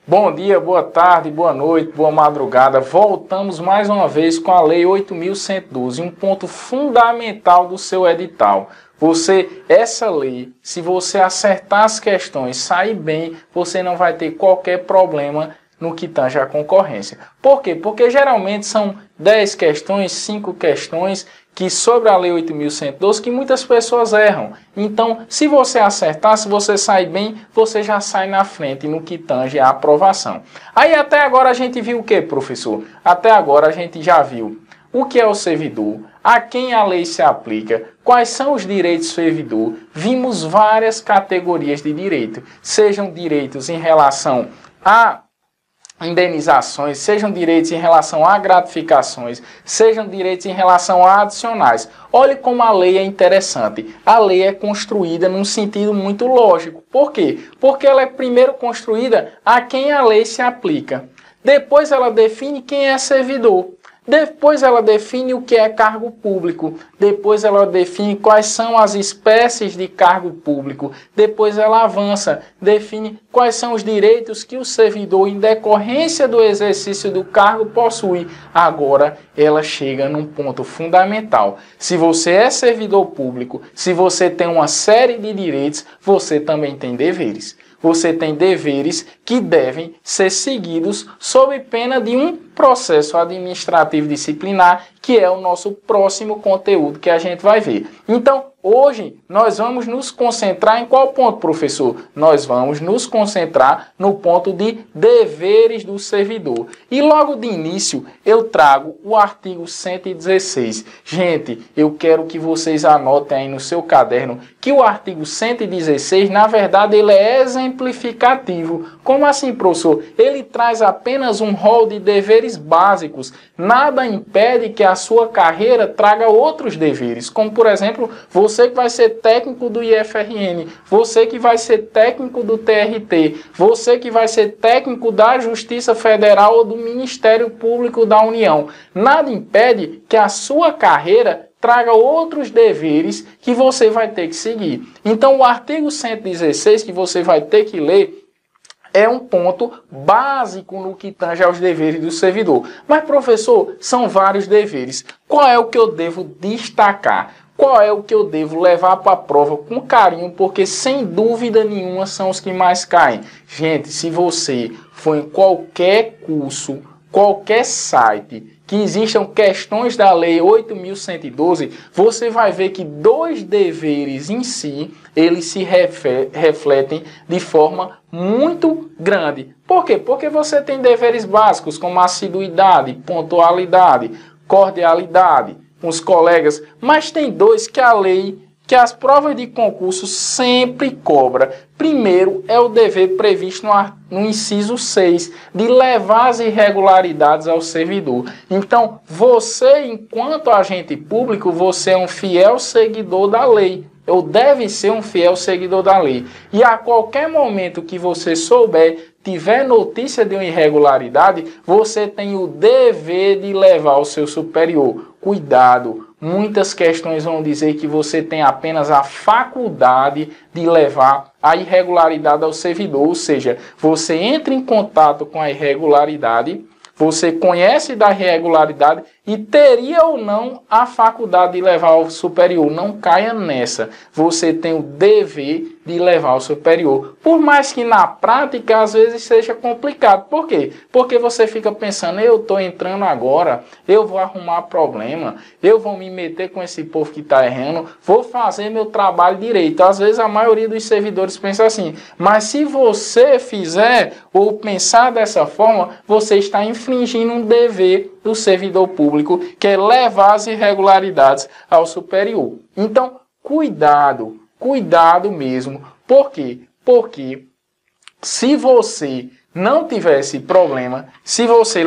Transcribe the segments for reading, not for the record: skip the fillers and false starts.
Bom dia, boa tarde, boa noite, boa madrugada. Voltamos mais uma vez com a Lei 8.112, um ponto fundamental do seu edital. Essa lei, se você acertar as questões, sair bem, você não vai ter qualquer problema no que tange a concorrência. Por quê? Porque geralmente são 10 questões, 5 questões que sobre a Lei 8.112 que muitas pessoas erram. Então, se você acertar, se você sair bem, você já sai na frente no que tange a aprovação. Aí até agora a gente viu o que, professor? Até agora a gente já viu o que é o servidor, a quem a lei se aplica, quais são os direitos do servidor. Vimos várias categorias de direito, sejam direitos em relação a indenizações, sejam direitos em relação a gratificações, sejam direitos em relação a adicionais. Olhe como a lei é interessante. A lei é construída num sentido muito lógico. Por quê? Porque ela é primeiro construída a quem a lei se aplica. Depois ela define quem é servidor. Depois ela define o que é cargo público. Depois ela define quais são as espécies de cargo público. Depois ela avança, define quais são os direitos que o servidor, em decorrência do exercício do cargo, possui. Agora ela chega num ponto fundamental. Se você é servidor público, se você tem uma série de direitos, você também tem deveres. Você tem deveres que devem ser seguidos sob pena de um processo administrativo disciplinar, que é o nosso próximo conteúdo que a gente vai ver. Então, hoje, nós vamos nos concentrar em qual ponto, professor? Nós vamos nos concentrar no ponto de deveres do servidor. E logo de início, eu trago o artigo 116. Gente, eu quero que vocês anotem aí no seu caderno que o artigo 116, na verdade, ele é exemplificativo. Como assim, professor? Ele traz apenas um rol de deveres básicos. Nada impede que a sua carreira traga outros deveres, como, por exemplo, você que vai ser técnico do IFRN, você que vai ser técnico do TRT, você que vai ser técnico da Justiça Federal ou do Ministério Público da União. Nada impede que a sua carreira traga outros deveres que você vai ter que seguir. Então, o artigo 116 que você vai ter que ler é um ponto básico no que tange aos deveres do servidor. Mas, professor, são vários deveres. Qual é o que eu devo destacar? Qual é o que eu devo levar para a prova com carinho? Porque, sem dúvida nenhuma, são os que mais caem. Gente, se você for em qualquer curso, qualquer site que existam questões da Lei 8.112, você vai ver que dois deveres em si, eles se refletem de forma muito grande. Por quê? Porque você tem deveres básicos como assiduidade, pontualidade, cordialidade com os colegas, mas tem dois que a lei, que as provas de concurso sempre cobra. Primeiro é o dever previsto no inciso 6, de levar as irregularidades ao servidor. Então, você, enquanto agente público, você é um fiel seguidor da lei. Ou deve ser um fiel seguidor da lei. E a qualquer momento que você souber, tiver notícia de uma irregularidade, você tem o dever de levar ao seu superior. Cuidado! Muitas questões vão dizer que você tem apenas a faculdade de levar a irregularidade ao servidor, ou seja, você entra em contato com a irregularidade, você conhece da irregularidade e teria ou não a faculdade de levar ao superior. Não caia nessa. Você tem o dever de levar ao superior. Por mais que na prática às vezes seja complicado. Por quê? Porque você fica pensando, eu estou entrando agora, eu vou arrumar problema, eu vou me meter com esse povo que está errando, vou fazer meu trabalho direito. Às vezes a maioria dos servidores pensa assim. Mas se você fizer ou pensar dessa forma, você está infringindo um dever do servidor público, que é levar as irregularidades ao superior. Então, cuidado mesmo. Por quê? Porque se você não tiver esse problema, se você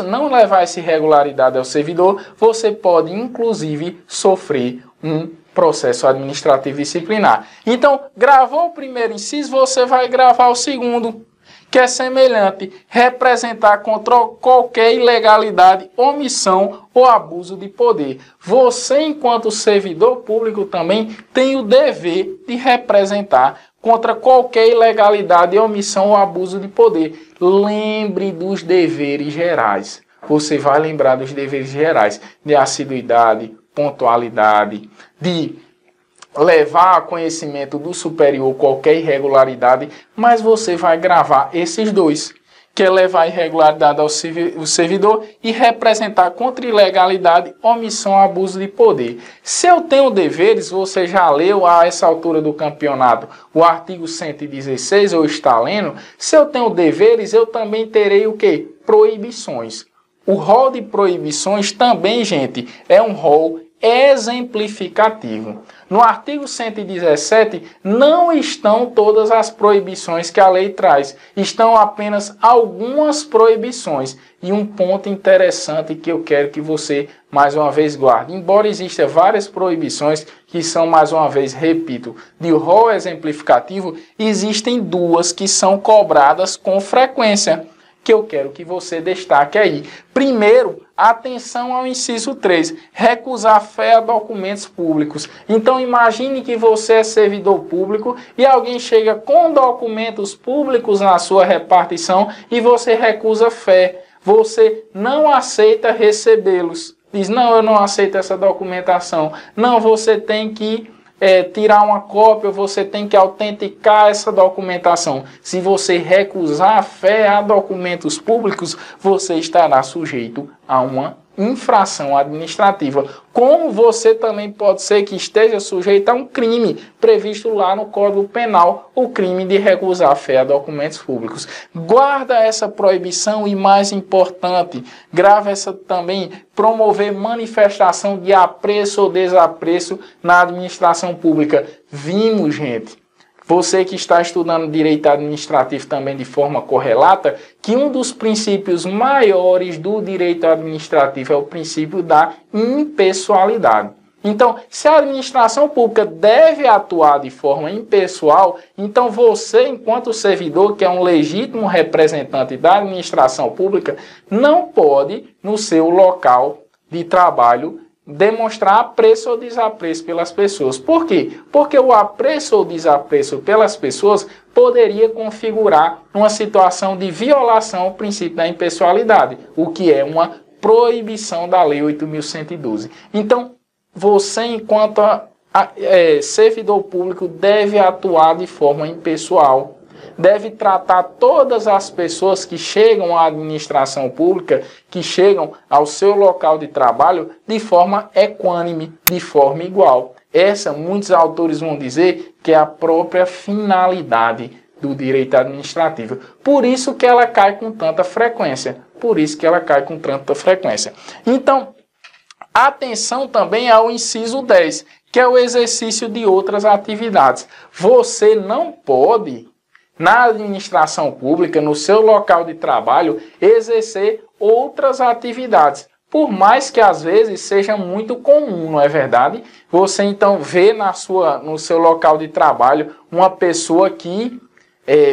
não levar essa irregularidade ao servidor, você pode, inclusive, sofrer um processo administrativo disciplinar. Então, gravou o primeiro inciso, você vai gravar o segundo, que é semelhante, representar contra qualquer ilegalidade, omissão ou abuso de poder. Você, enquanto servidor público, também tem o dever de representar contra qualquer ilegalidade, omissão ou abuso de poder. Lembre dos deveres gerais. Você vai lembrar dos deveres gerais de assiduidade, pontualidade, de levar a conhecimento do superior qualquer irregularidade, mas você vai gravar esses dois, que é levar a irregularidade ao servidor e representar contra ilegalidade, omissão, abuso de poder. Se eu tenho deveres, você já leu a essa altura do campeonato o artigo 116, ou está lendo? Se eu tenho deveres, eu também terei o quê? Proibições. O rol de proibições também, gente, é um rol exemplificativo. No artigo 117 não estão todas as proibições que a lei traz, estão apenas algumas proibições. E um ponto interessante que eu quero que você mais uma vez guarde, embora existam várias proibições que são, mais uma vez, repito, de rol exemplificativo, existem duas que são cobradas com frequência, que eu quero que você destaque aí. Primeiro, atenção ao inciso 3, recusar fé a documentos públicos. Então imagine que você é servidor público e alguém chega com documentos públicos na sua repartição e você recusa fé. Você não aceita recebê-los. Diz, não, eu não aceito essa documentação. Não, você tem que tirar uma cópia, você tem que autenticar essa documentação. Se você recusar a fé a documentos públicos, você estará sujeito a uma infração administrativa. Como você também pode ser que esteja sujeito a um crime previsto lá no Código Penal, o crime de recusar a fé a documentos públicos. Guarda essa proibição e, mais importante, grava essa também, promover manifestação de apreço ou desapreço na administração pública. Vimos, gente, você que está estudando direito administrativo também de forma correlata, que um dos princípios maiores do direito administrativo é o princípio da impessoalidade. Então, se a administração pública deve atuar de forma impessoal, então você, enquanto servidor, que é um legítimo representante da administração pública, não pode, no seu local de trabalho, demonstrar apreço ou desapreço pelas pessoas. Por quê? Porque o apreço ou desapreço pelas pessoas poderia configurar uma situação de violação ao princípio da impessoalidade, o que é uma proibição da Lei 8.112. Então, você, enquanto servidor público, deve atuar de forma impessoal. Deve tratar todas as pessoas que chegam à administração pública, que chegam ao seu local de trabalho, de forma equânime, de forma igual. Essa, muitos autores vão dizer que é a própria finalidade do direito administrativo. Por isso que ela cai com tanta frequência. Então, atenção também ao inciso 10, que é o exercício de outras atividades. Você não pode, na administração pública, no seu local de trabalho, exercer outras atividades. Por mais que às vezes seja muito comum, não é verdade? Você então vê no seu local de trabalho uma pessoa que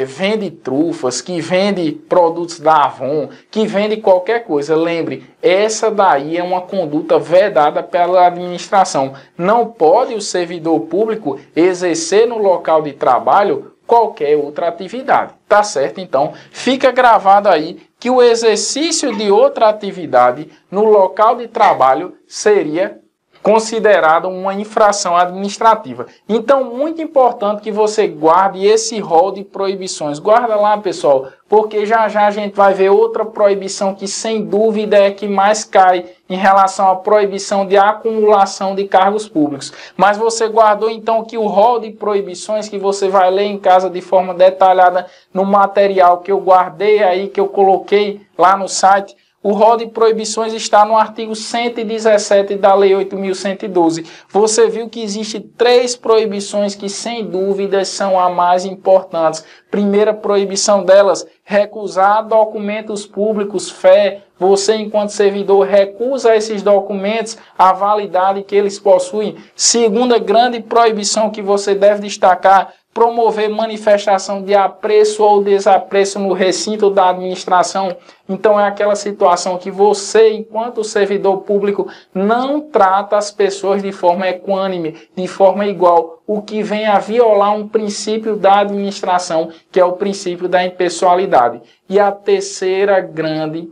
vende trufas, que vende produtos da Avon, que vende qualquer coisa. Lembre, essa daí é uma conduta vedada pela administração. Não pode o servidor público exercer no local de trabalho qualquer outra atividade, tá certo? Então, fica gravado aí que o exercício de outra atividade no local de trabalho seria considerado uma infração administrativa. Então, muito importante que você guarde esse rol de proibições. Guarda lá, pessoal, porque já já a gente vai ver outra proibição que, sem dúvida, é que mais cai em relação à proibição de acumulação de cargos públicos. Mas você guardou, então, que o rol de proibições que você vai ler em casa de forma detalhada no material que eu guardei aí, que eu coloquei lá no site, o rol de proibições está no artigo 117 da Lei 8.112. Você viu que existem 3 proibições que, sem dúvidas, são as mais importantes. Primeira proibição delas, recusar documentos públicos, fé. Você, enquanto servidor, recusa esses documentos, a validade que eles possuem. Segunda grande proibição que você deve destacar, promover manifestação de apreço ou desapreço no recinto da administração. Então é aquela situação que você, enquanto servidor público, não trata as pessoas de forma equânime, de forma igual, o que vem a violar um princípio da administração, que é o princípio da impessoalidade. E a terceira grande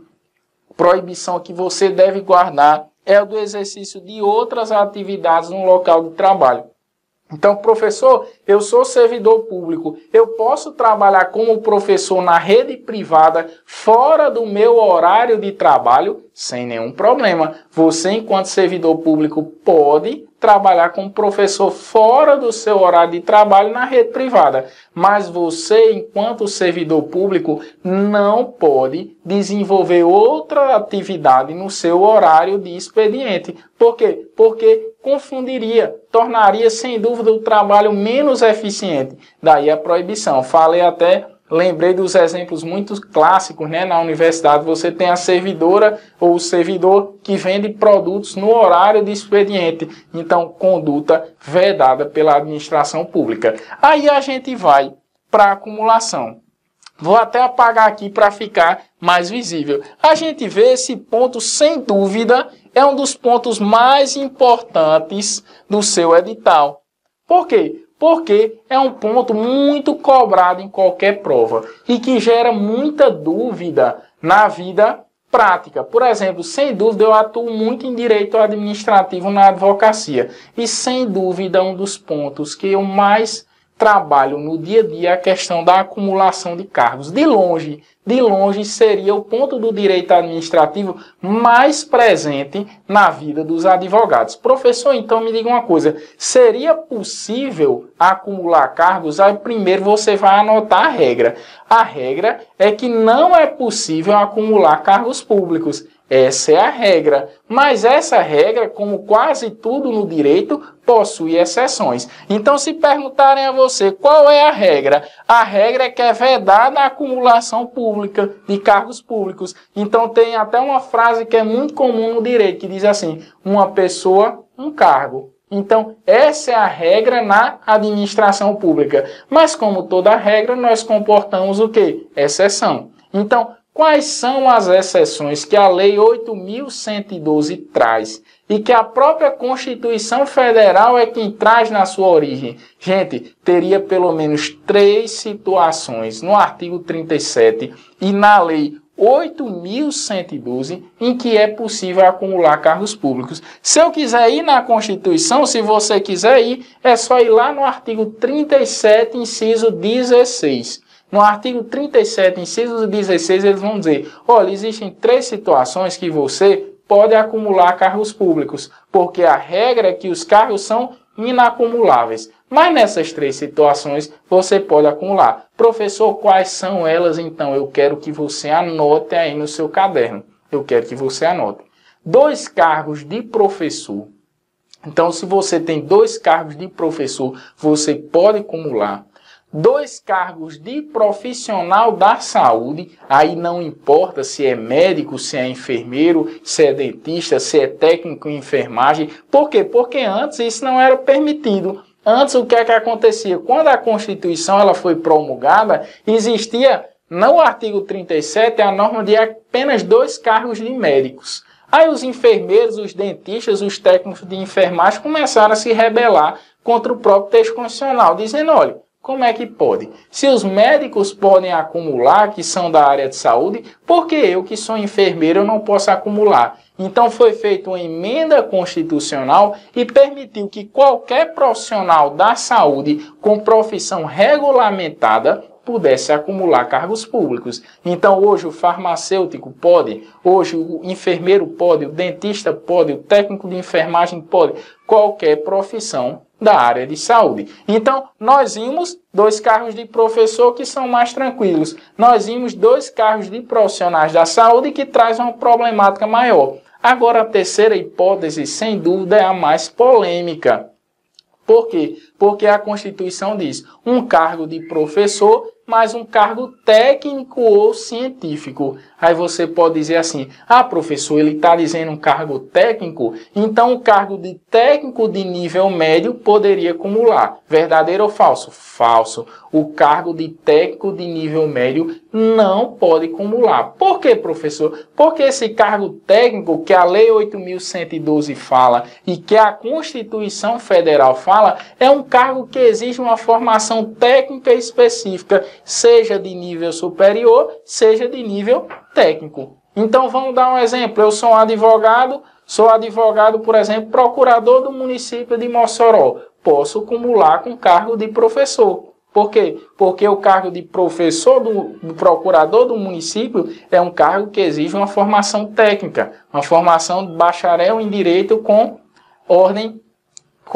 proibição que você deve guardar é o do exercício de outras atividades no local de trabalho. Então, professor, eu sou servidor público, eu posso trabalhar como professor na rede privada fora do meu horário de trabalho? Sem nenhum problema. Você, enquanto servidor público, pode trabalhar como professor fora do seu horário de trabalho na rede privada. Mas você, enquanto servidor público, não pode desenvolver outra atividade no seu horário de expediente. Por quê? Porque confundiria, tornaria, sem dúvida, o trabalho menos eficiente. Daí a proibição. Lembrei dos exemplos muito clássicos, né? Na universidade você tem a servidora ou o servidor que vende produtos no horário de expediente. Então, conduta vedada pela administração pública. Aí a gente vai para a acumulação. Vou até apagar aqui para ficar mais visível. A gente vê esse ponto, sem dúvida, é um dos pontos mais importantes do seu edital. Por quê? Porque é um ponto muito cobrado em qualquer prova e que gera muita dúvida na vida prática. Por exemplo, sem dúvida eu atuo muito em direito administrativo na advocacia e sem dúvida um dos pontos que eu mais trabalho no dia a dia é a questão da acumulação de cargos. De longe seria o ponto do direito administrativo mais presente na vida dos advogados. Professor, então me diga uma coisa, seria possível acumular cargos? Aí primeiro você vai anotar a regra. A regra é que não é possível acumular cargos públicos. Essa é a regra, mas essa regra, como quase tudo no direito, possui exceções. Então, se perguntarem a você qual é a regra é que é vedada a acumulação pública de cargos públicos. Então, tem até uma frase que é muito comum no direito, que diz assim, uma pessoa, um cargo. Então, essa é a regra na administração pública. Mas, como toda regra, nós comportamos o quê? Exceção. Então, quais são as exceções que a Lei 8.112 traz e que a própria Constituição Federal é quem traz na sua origem? Gente, teria pelo menos 3 situações no artigo 37 e na Lei 8.112 em que é possível acumular cargos públicos. Se eu quiser ir na Constituição, se você quiser ir, é só ir lá no artigo 37, inciso 16. No artigo 37, inciso 16, eles vão dizer, olha, existem 3 situações que você pode acumular cargos públicos, porque a regra é que os cargos são inacumuláveis. Mas nessas 3 situações você pode acumular. Professor, quais são elas então? Eu quero que você anote aí no seu caderno. Eu quero que você anote. 2 cargos de professor. Então, se você tem 2 cargos de professor, você pode acumular. 2 cargos de profissional da saúde, aí não importa se é médico, se é enfermeiro, se é dentista, se é técnico em enfermagem. Por quê? Porque antes isso não era permitido. Antes o que é que acontecia? Quando a Constituição ela foi promulgada, existia no artigo 37 a norma de apenas 2 cargos de médicos. Aí os enfermeiros, os dentistas, os técnicos de enfermagem começaram a se rebelar contra o próprio texto constitucional, dizendo, olha, como é que pode? Se os médicos podem acumular, que são da área de saúde, por que eu, que sou enfermeiro, eu não posso acumular? Então foi feita uma emenda constitucional e permitiu que qualquer profissional da saúde com profissão regulamentada pudesse acumular cargos públicos. Então hoje o farmacêutico pode, hoje o enfermeiro pode, o dentista pode, o técnico de enfermagem pode, qualquer profissão da área de saúde. Então, nós vimos 2 cargos de professor que são mais tranquilos. Nós vimos 2 cargos de profissionais da saúde que traz uma problemática maior. Agora, a terceira hipótese, sem dúvida, é a mais polêmica. Por quê? Porque a Constituição diz um cargo de professor mais um cargo técnico ou científico. Aí você pode dizer assim, professor, ele está dizendo um cargo técnico, então o cargo de técnico de nível médio poderia acumular. Verdadeiro ou falso? Falso. O cargo de técnico de nível médio não pode acumular. Por quê, professor? Porque esse cargo técnico que a Lei 8.112 fala e que a Constituição Federal fala, é um cargo que exige uma formação técnica específica, seja de nível superior, seja de nível técnico. Então vamos dar um exemplo. Eu sou um advogado, por exemplo, procurador do município de Mossoró. Posso acumular com cargo de professor. Por quê? Porque o cargo de professor do procurador do município é um cargo que exige uma formação técnica, uma formação de bacharel em direito com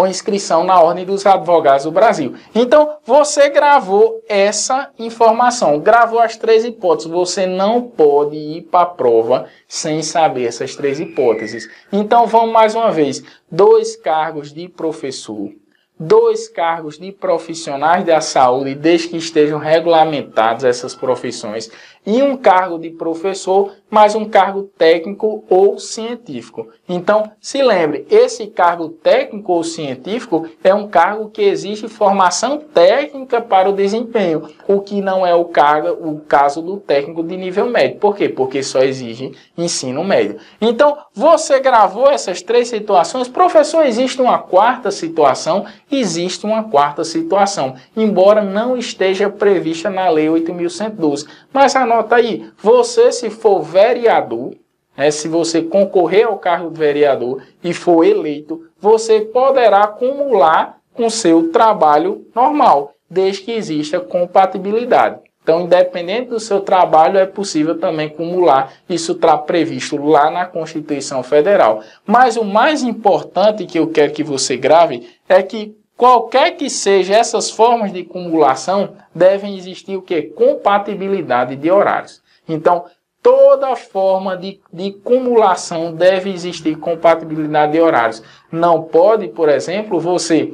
inscrição na Ordem dos Advogados do Brasil. Então, você gravou essa informação, gravou as 3 hipóteses. Você não pode ir para a prova sem saber essas 3 hipóteses. Então, vamos mais uma vez. 2 cargos de professor, 2 cargos de profissionais da saúde, desde que estejam regulamentadas essas profissões, e um cargo de professor, mais um cargo técnico ou científico. Então, se lembre, esse cargo técnico ou científico é um cargo que exige formação técnica para o desempenho, o que não é o caso do técnico de nível médio. Por quê? Porque só exige ensino médio. Então, você gravou essas 3 situações. Professor, existe uma 4ª situação? Existe uma 4ª situação, embora não esteja prevista na Lei 8.112. Mas anota aí, você se for vereador, se você concorrer ao cargo de vereador e for eleito, você poderá acumular com seu trabalho normal, desde que exista compatibilidade. Então, independente do seu trabalho, é possível também acumular. Isso está previsto lá na Constituição Federal. Mas o mais importante que eu quero que você grave é que qualquer que seja essas formas de acumulação, devem existir o quê? Compatibilidade de horários. Então, toda forma de acumulação deve existir compatibilidade de horários. Não pode, por exemplo, você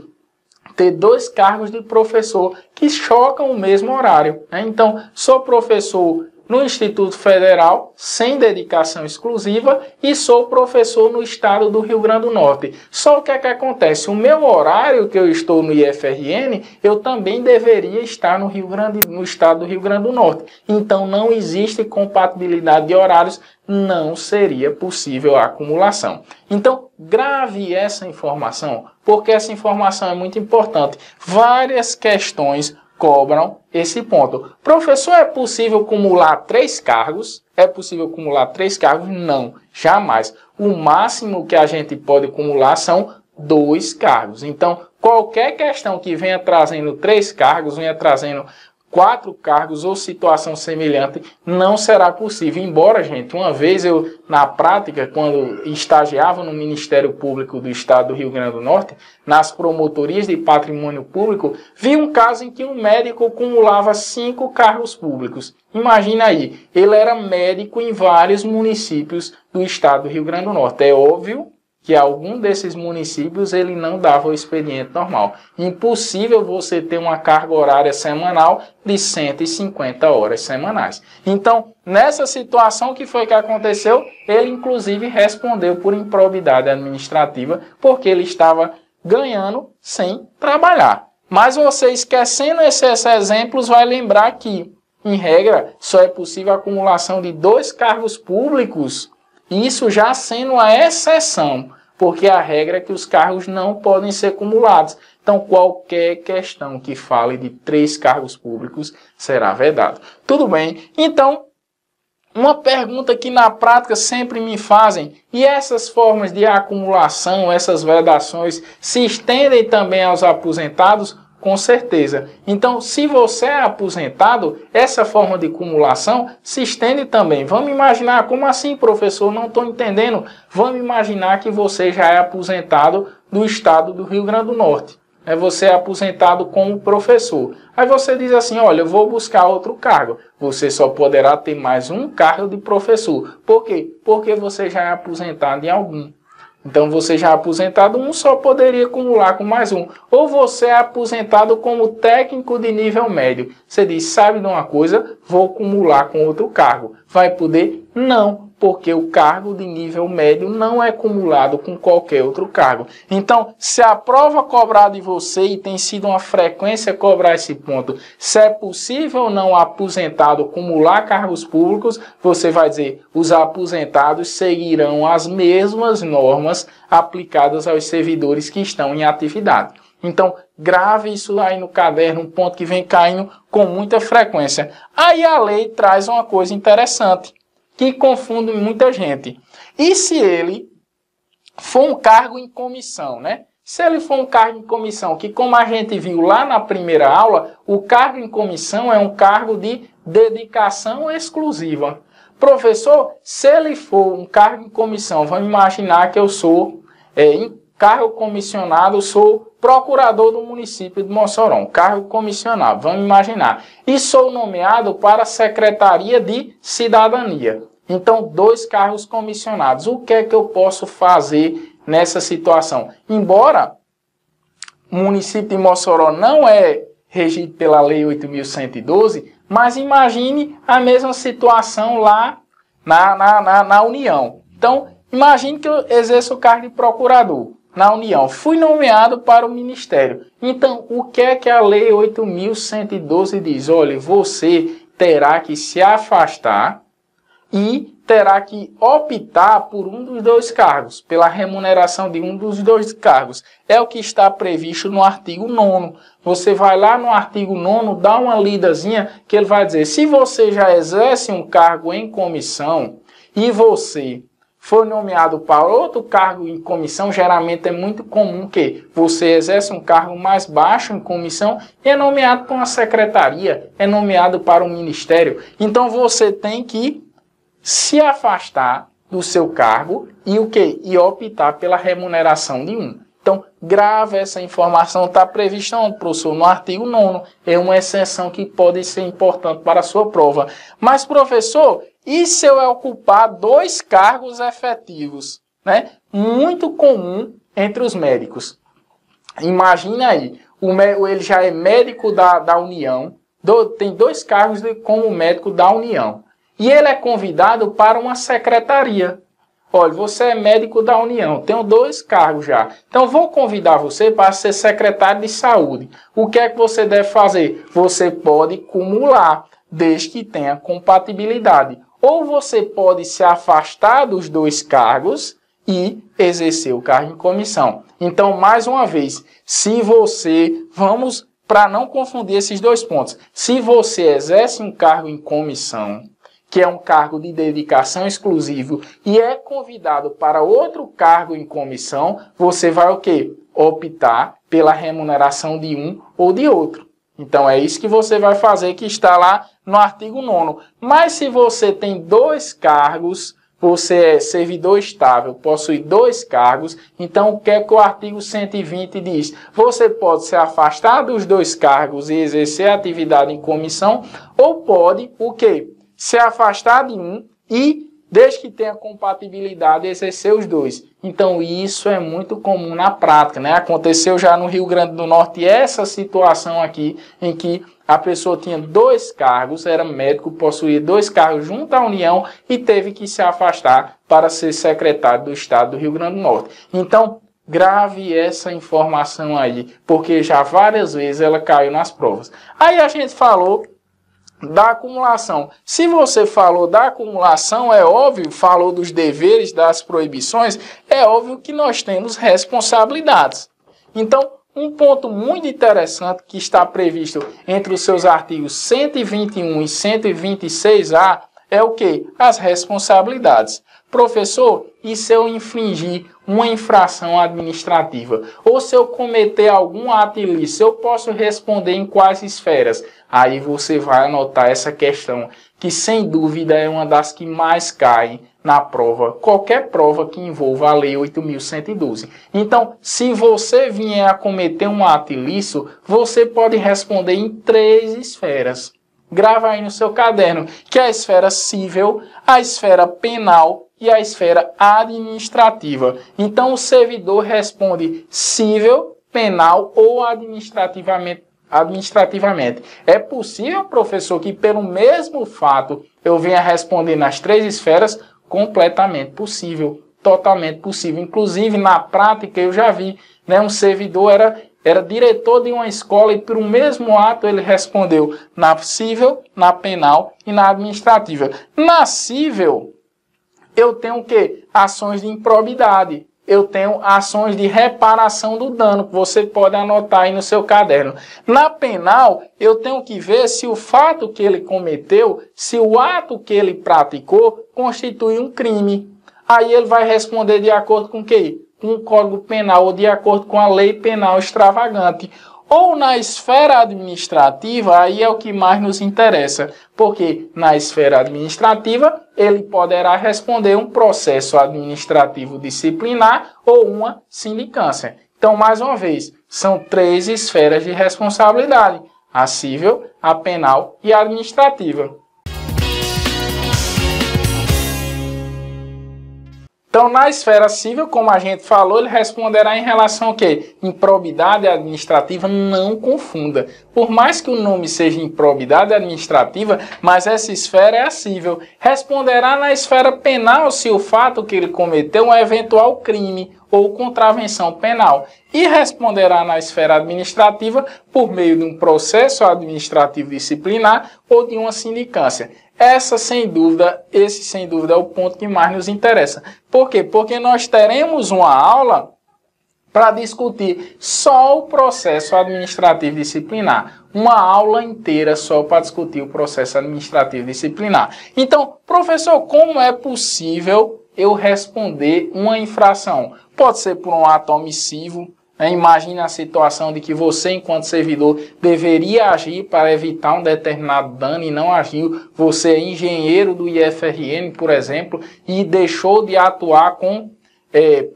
ter 2 cargos de professor que chocam o mesmo horário. Então, sou professor no Instituto Federal, sem dedicação exclusiva, e sou professor no estado do Rio Grande do Norte. Só o que é que acontece? O meu horário que eu estou no IFRN, eu também deveria estar no estado do Rio Grande do Norte. Então, não existe compatibilidade de horários, não seria possível a acumulação. Então, grave essa informação, porque essa informação é muito importante. Várias questões cobram esse ponto. Professor, é possível acumular 3 cargos? É possível acumular 3 cargos? Não, jamais. O máximo que a gente pode acumular são 2 cargos. Então, qualquer questão que venha trazendo 3 cargos, venha trazendo 4 cargos ou situação semelhante, não será possível. Embora, gente, uma vez eu, na prática, quando estagiava no Ministério Público do Estado do Rio Grande do Norte, nas promotorias de patrimônio público, vi um caso em que um médico acumulava 5 cargos públicos. Imagina aí, ele era médico em vários municípios do Estado do Rio Grande do Norte. É óbvio que algum desses municípios ele não dava o expediente normal. Impossível você ter uma carga horária semanal de 150 horas semanais. Então, nessa situação, o que foi que aconteceu? Ele, inclusive, respondeu por improbidade administrativa, porque ele estava ganhando sem trabalhar. Mas você, esquecendo esses exemplos, vai lembrar que, em regra, só é possível a acumulação de 2 cargos públicos. Isso já sendo a exceção, porque a regra é que os cargos não podem ser acumulados. Então, qualquer questão que fale de 3 cargos públicos será vedado. Tudo bem? Então, uma pergunta que na prática sempre me fazem, e essas formas de acumulação, essas vedações, se estendem também aos aposentados? Com certeza. Então, se você é aposentado, essa forma de acumulação se estende também. Vamos imaginar, como assim, professor? Não estou entendendo. Vamos imaginar que você já é aposentado do estado do Rio Grande do Norte. Você é aposentado como professor. Aí você diz assim, olha, eu vou buscar outro cargo. Você só poderá ter mais um cargo de professor. Por quê? Porque você já é aposentado em algum. Então, você já é aposentado um, só poderia acumular com mais um. Ou você é aposentado como técnico de nível médio. Você diz, sabe de uma coisa? Vou acumular com outro cargo. Vai poder? Não, porque o cargo de nível médio não é acumulado com qualquer outro cargo. Então, se a prova cobrar de você, e tem sido uma frequência cobrar esse ponto, se é possível ou não aposentado acumular cargos públicos, você vai dizer, os aposentados seguirão as mesmas normas aplicadas aos servidores que estão em atividade. Então, grave isso aí no caderno, um ponto que vem caindo com muita frequência. Aí a lei traz uma coisa interessante, que confunde muita gente. E se ele for um cargo em comissão, né? Se ele for um cargo em comissão, que como a gente viu lá na primeira aula, o cargo em comissão é um cargo de dedicação exclusiva. Professor, se ele for um cargo em comissão, vamos imaginar que eu sou em cargo comissionado, eu sou procurador do município de Mossoró, cargo comissionado, vamos imaginar. E sou nomeado para a Secretaria de Cidadania. Então, 2 cargos comissionados. O que é que eu posso fazer nessa situação? Embora o município de Mossoró não é regido pela Lei 8.112, mas imagine a mesma situação lá na União. Então, imagine que eu exerço o cargo de procurador na União. Fui nomeado para o Ministério. Então, o que é que a Lei 8.112 diz? Olha, você terá que se afastar e terá que optar por um dos 2 cargos, pela remuneração de um dos 2 cargos. É o que está previsto no artigo 9º. Você vai lá no artigo 9º, dá uma lidazinha, que ele vai dizer, se você já exerce um cargo em comissão e você foi nomeado para outro cargo em comissão, geralmente é muito comum que você exerce um cargo mais baixo em comissão e é nomeado para uma secretaria, é nomeado para um ministério. Então você tem que se afastar do seu cargo e o quê? E optar pela remuneração de um. Então, grave essa informação, está prevista onde, professor? No artigo 9º. É uma exceção que pode ser importante para a sua prova. Mas, professor, e se eu ocupar 2 cargos efetivos? Né? Muito comum entre os médicos. Imagine aí, ele já é médico da União, tem 2 cargos como médico da União. E ele é convidado para uma secretaria. Olha, você é médico da União, tenho 2 cargos já. Então, vou convidar você para ser secretário de saúde. O que é que você deve fazer? Você pode cumular, desde que tenha compatibilidade. Ou você pode se afastar dos 2 cargos e exercer o cargo em comissão. Então, mais uma vez, para não confundir esses 2 pontos, se você exerce um cargo em comissão, que é um cargo de dedicação exclusivo, e é convidado para outro cargo em comissão, você vai o quê? Optar pela remuneração de um ou de outro. Então, é isso que você vai fazer, que está lá no artigo 9º. Mas se você tem 2 cargos, você é servidor estável, possui 2 cargos, então o que é que o artigo 120 diz? Você pode se afastar dos 2 cargos e exercer atividade em comissão, ou pode, o quê? Se afastar de um e, desde que tenha compatibilidade, exercer os 2. Então, isso é muito comum na prática, né? Aconteceu já no Rio Grande do Norte essa situação aqui, em que a pessoa tinha 2 cargos, era médico, possuía 2 cargos junto à União e teve que se afastar para ser secretário do Estado do Rio Grande do Norte. Então, grave essa informação aí, porque já várias vezes ela caiu nas provas. Aí a gente falou da acumulação. Se você falou da acumulação, é óbvio, falou dos deveres, das proibições, é óbvio que nós temos responsabilidades. Então, um ponto muito interessante que está previsto entre os seus artigos 121 e 126A é o quê? As responsabilidades. Professor, e se eu infringir uma infração administrativa? Ou se eu cometer algum ato ilícito, eu posso responder em quais esferas? Aí você vai anotar essa questão, que sem dúvida é uma das que mais caem na prova, qualquer prova que envolva a Lei 8.112. Então, se você vier a cometer um ato ilícito, você pode responder em 3 esferas. Grava aí no seu caderno, que é a esfera civil, a esfera penal e a esfera administrativa. Então, o servidor responde civil, penal ou administrativamente. É possível, professor, que pelo mesmo fato eu venha responder nas 3 esferas? Completamente possível, totalmente possível. Inclusive, na prática, eu já vi, né, um servidor era diretor de uma escola e por um mesmo ato ele respondeu na civil, na penal e na administrativa. Na civil, eu tenho o quê? Ações de improbidade. Eu tenho ações de reparação do dano, que você pode anotar aí no seu caderno. Na penal, eu tenho que ver se o fato que ele cometeu, se o ato que ele praticou, constitui um crime. Aí ele vai responder de acordo com o quê? Com o Código Penal ou de acordo com a lei penal extravagante. Ou na esfera administrativa, aí é o que mais nos interessa, porque na esfera administrativa ele poderá responder um processo administrativo disciplinar ou uma sindicância. Então, mais uma vez, são 3 esferas de responsabilidade: a civil, a penal e a administrativa. Então, na esfera civil, como a gente falou, ele responderá em relação ao quê? Improbidade administrativa, não confunda. Por mais que o nome seja improbidade administrativa, mas essa esfera é a civil. Responderá na esfera penal se o fato que ele cometeu é um eventual crime ou contravenção penal. E responderá na esfera administrativa por meio de um processo administrativo disciplinar ou de uma sindicância. Esse, sem dúvida, é o ponto que mais nos interessa. Por quê? Porque nós teremos uma aula para discutir só o processo administrativo disciplinar. Uma aula inteira só para discutir o processo administrativo disciplinar. Então, professor, como é possível eu responder uma infração? Pode ser por um ato omissivo. Imagine a situação de que você, enquanto servidor, deveria agir para evitar um determinado dano e não agiu. Você é engenheiro do IFRN, por exemplo, e deixou de atuar com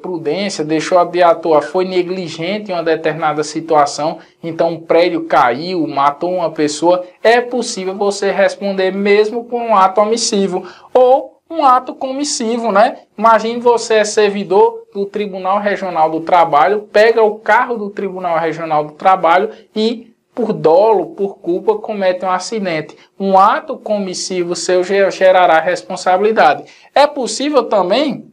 prudência, deixou de atuar, foi negligente em uma determinada situação, então um prédio caiu, matou uma pessoa. É possível você responder mesmo por um ato omissivo ou um ato comissivo, né? Imagine você é servidor do Tribunal Regional do Trabalho, pega o carro do Tribunal Regional do Trabalho e, por dolo, por culpa, comete um acidente. Um ato comissivo seu gerará responsabilidade. É possível também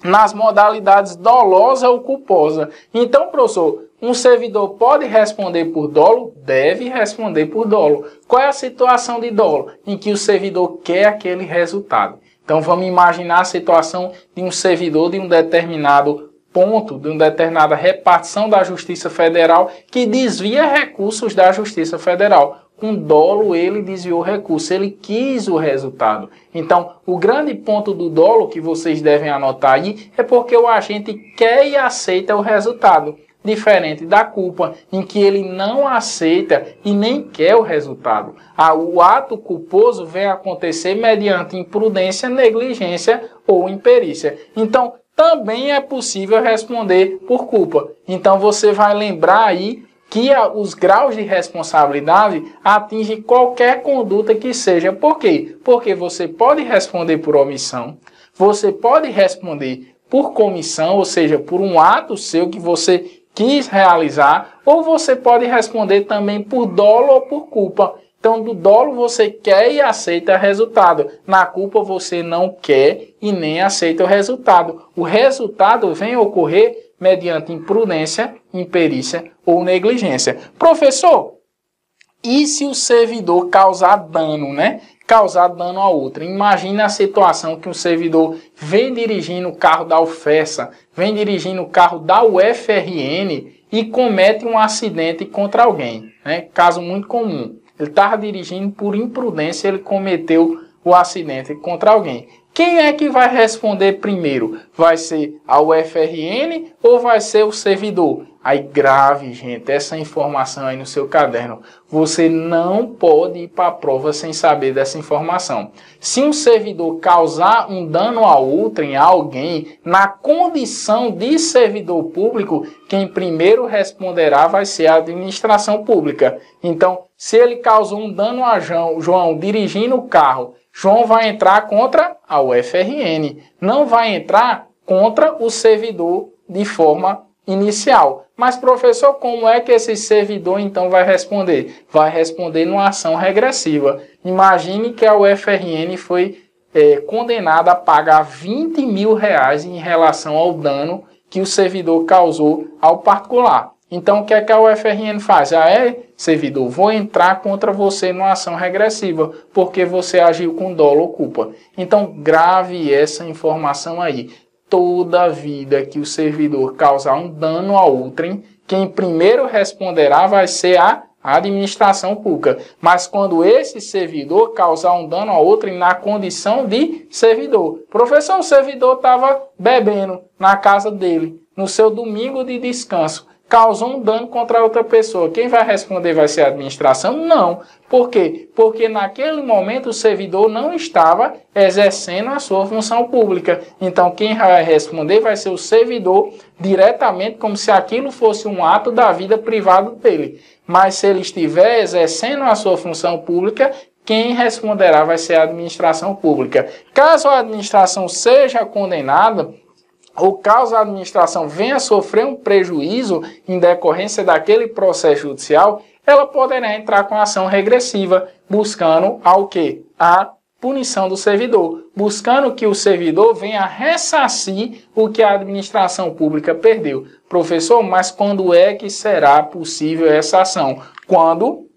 nas modalidades dolosa ou culposa. Então, professor, um servidor pode responder por dolo? Deve responder por dolo. Qual é a situação de dolo? Em que o servidor quer aquele resultado. Então, vamos imaginar a situação de um servidor de um determinado ponto, de uma determinada repartição da Justiça Federal que desvia recursos da Justiça Federal. Com dolo, ele desviou recurso, ele quis o resultado. Então, o grande ponto do dolo que vocês devem anotar aí é porque o agente quer e aceita o resultado. Diferente da culpa, em que ele não aceita e nem quer o resultado. O ato culposo vem acontecer mediante imprudência, negligência ou imperícia. Então, também é possível responder por culpa. Então, você vai lembrar aí que os graus de responsabilidade atingem qualquer conduta que seja. Por quê? Porque você pode responder por omissão, você pode responder por comissão, ou seja, por um ato seu que você quis realizar, ou você pode responder também por dolo ou por culpa. Então, do dolo você quer e aceita o resultado. Na culpa você não quer e nem aceita o resultado. O resultado vem ocorrer mediante imprudência, imperícia ou negligência. Professor, e se o servidor causar dano, né? Causar dano a outra. Imagine a situação que um servidor vem dirigindo o carro da UFESA, vem dirigindo o carro da UFRN e comete um acidente contra alguém, né? Caso muito comum. Ele estava dirigindo por imprudência, ele cometeu o acidente contra alguém. Quem é que vai responder primeiro? Vai ser a UFRN ou vai ser o servidor? Aí grave, gente, essa informação aí no seu caderno. Você não pode ir para a prova sem saber dessa informação. Se um servidor causar um dano a outrem, a alguém, na condição de servidor público, quem primeiro responderá vai ser a administração pública. Então, se ele causou um dano a João dirigindo o carro, João vai entrar contra a UFRN. Não vai entrar contra o servidor de forma inicial. Mas, professor, como é que esse servidor, então, vai responder? Vai responder numa ação regressiva. Imagine que a UFRN foi condenada a pagar R$20 mil em relação ao dano que o servidor causou ao particular. Então, o que é que a UFRN faz? Servidor, vou entrar contra você numa ação regressiva, porque você agiu com dolo ou culpa. Então, grave essa informação aí. Toda vida que o servidor causar um dano a outrem, quem primeiro responderá vai ser a administração pública. Mas quando esse servidor causar um dano a outrem na condição de servidor. Professor, o servidor estava bebendo na casa dele, no seu domingo de descanso. Causou um dano contra outra pessoa. Quem vai responder vai ser a administração? Não. Por quê? Porque naquele momento o servidor não estava exercendo a sua função pública. Então quem vai responder vai ser o servidor diretamente, como se aquilo fosse um ato da vida privada dele. Mas se ele estiver exercendo a sua função pública, quem responderá vai ser a administração pública. Caso a administração seja condenada, ou caso a administração venha a sofrer um prejuízo em decorrência daquele processo judicial, ela poderá entrar com ação regressiva, buscando ao quê? A punição do servidor, buscando que o servidor venha ressarcir o que a administração pública perdeu. Professor, mas quando é que será possível essa ação? Quando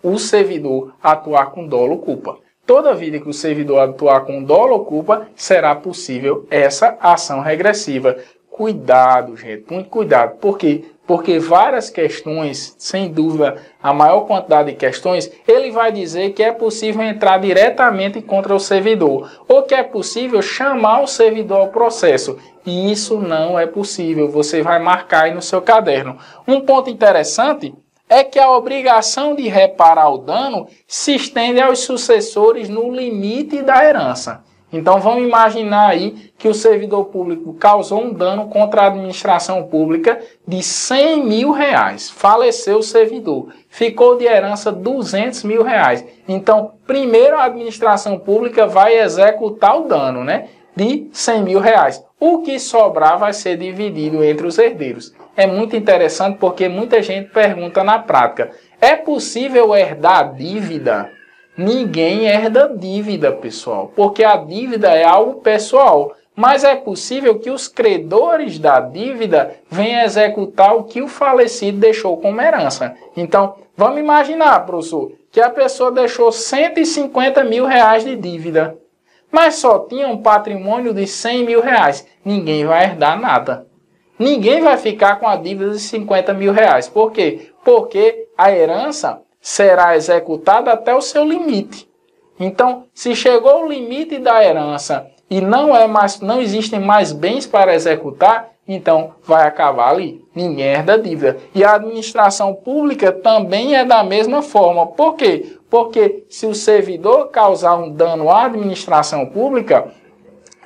o servidor atuar com dolo ou culpa. Toda vida que o servidor atuar com dolo ou culpa, será possível essa ação regressiva. Cuidado, gente, muito cuidado. Por quê? Porque várias questões, sem dúvida, a maior quantidade de questões, ele vai dizer que é possível entrar diretamente contra o servidor, ou que é possível chamar o servidor ao processo. E isso não é possível, você vai marcar aí no seu caderno. Um ponto interessante é que a obrigação de reparar o dano se estende aos sucessores no limite da herança. Então vamos imaginar aí que o servidor público causou um dano contra a administração pública de R$100 mil. Faleceu o servidor. Ficou de herança R$200 mil. Então, primeiro a administração pública vai executar o dano, né, de R$100 mil. O que sobrar vai ser dividido entre os herdeiros. É muito interessante porque muita gente pergunta na prática: é possível herdar dívida? Ninguém herda dívida, pessoal, porque a dívida é algo pessoal. Mas é possível que os credores da dívida venham executar o que o falecido deixou como herança. Então, vamos imaginar, professor, que a pessoa deixou R$150 mil de dívida, mas só tinha um patrimônio de R$100 mil. Ninguém vai herdar nada. Ninguém vai ficar com a dívida de R$50 mil. Por quê? Porque a herança será executada até o seu limite. Então, se chegou o limite da herança e não existem mais bens para executar, então vai acabar ali. Ninguém herda dívida. E a administração pública também é da mesma forma. Por quê? Porque se o servidor causar um dano à administração pública,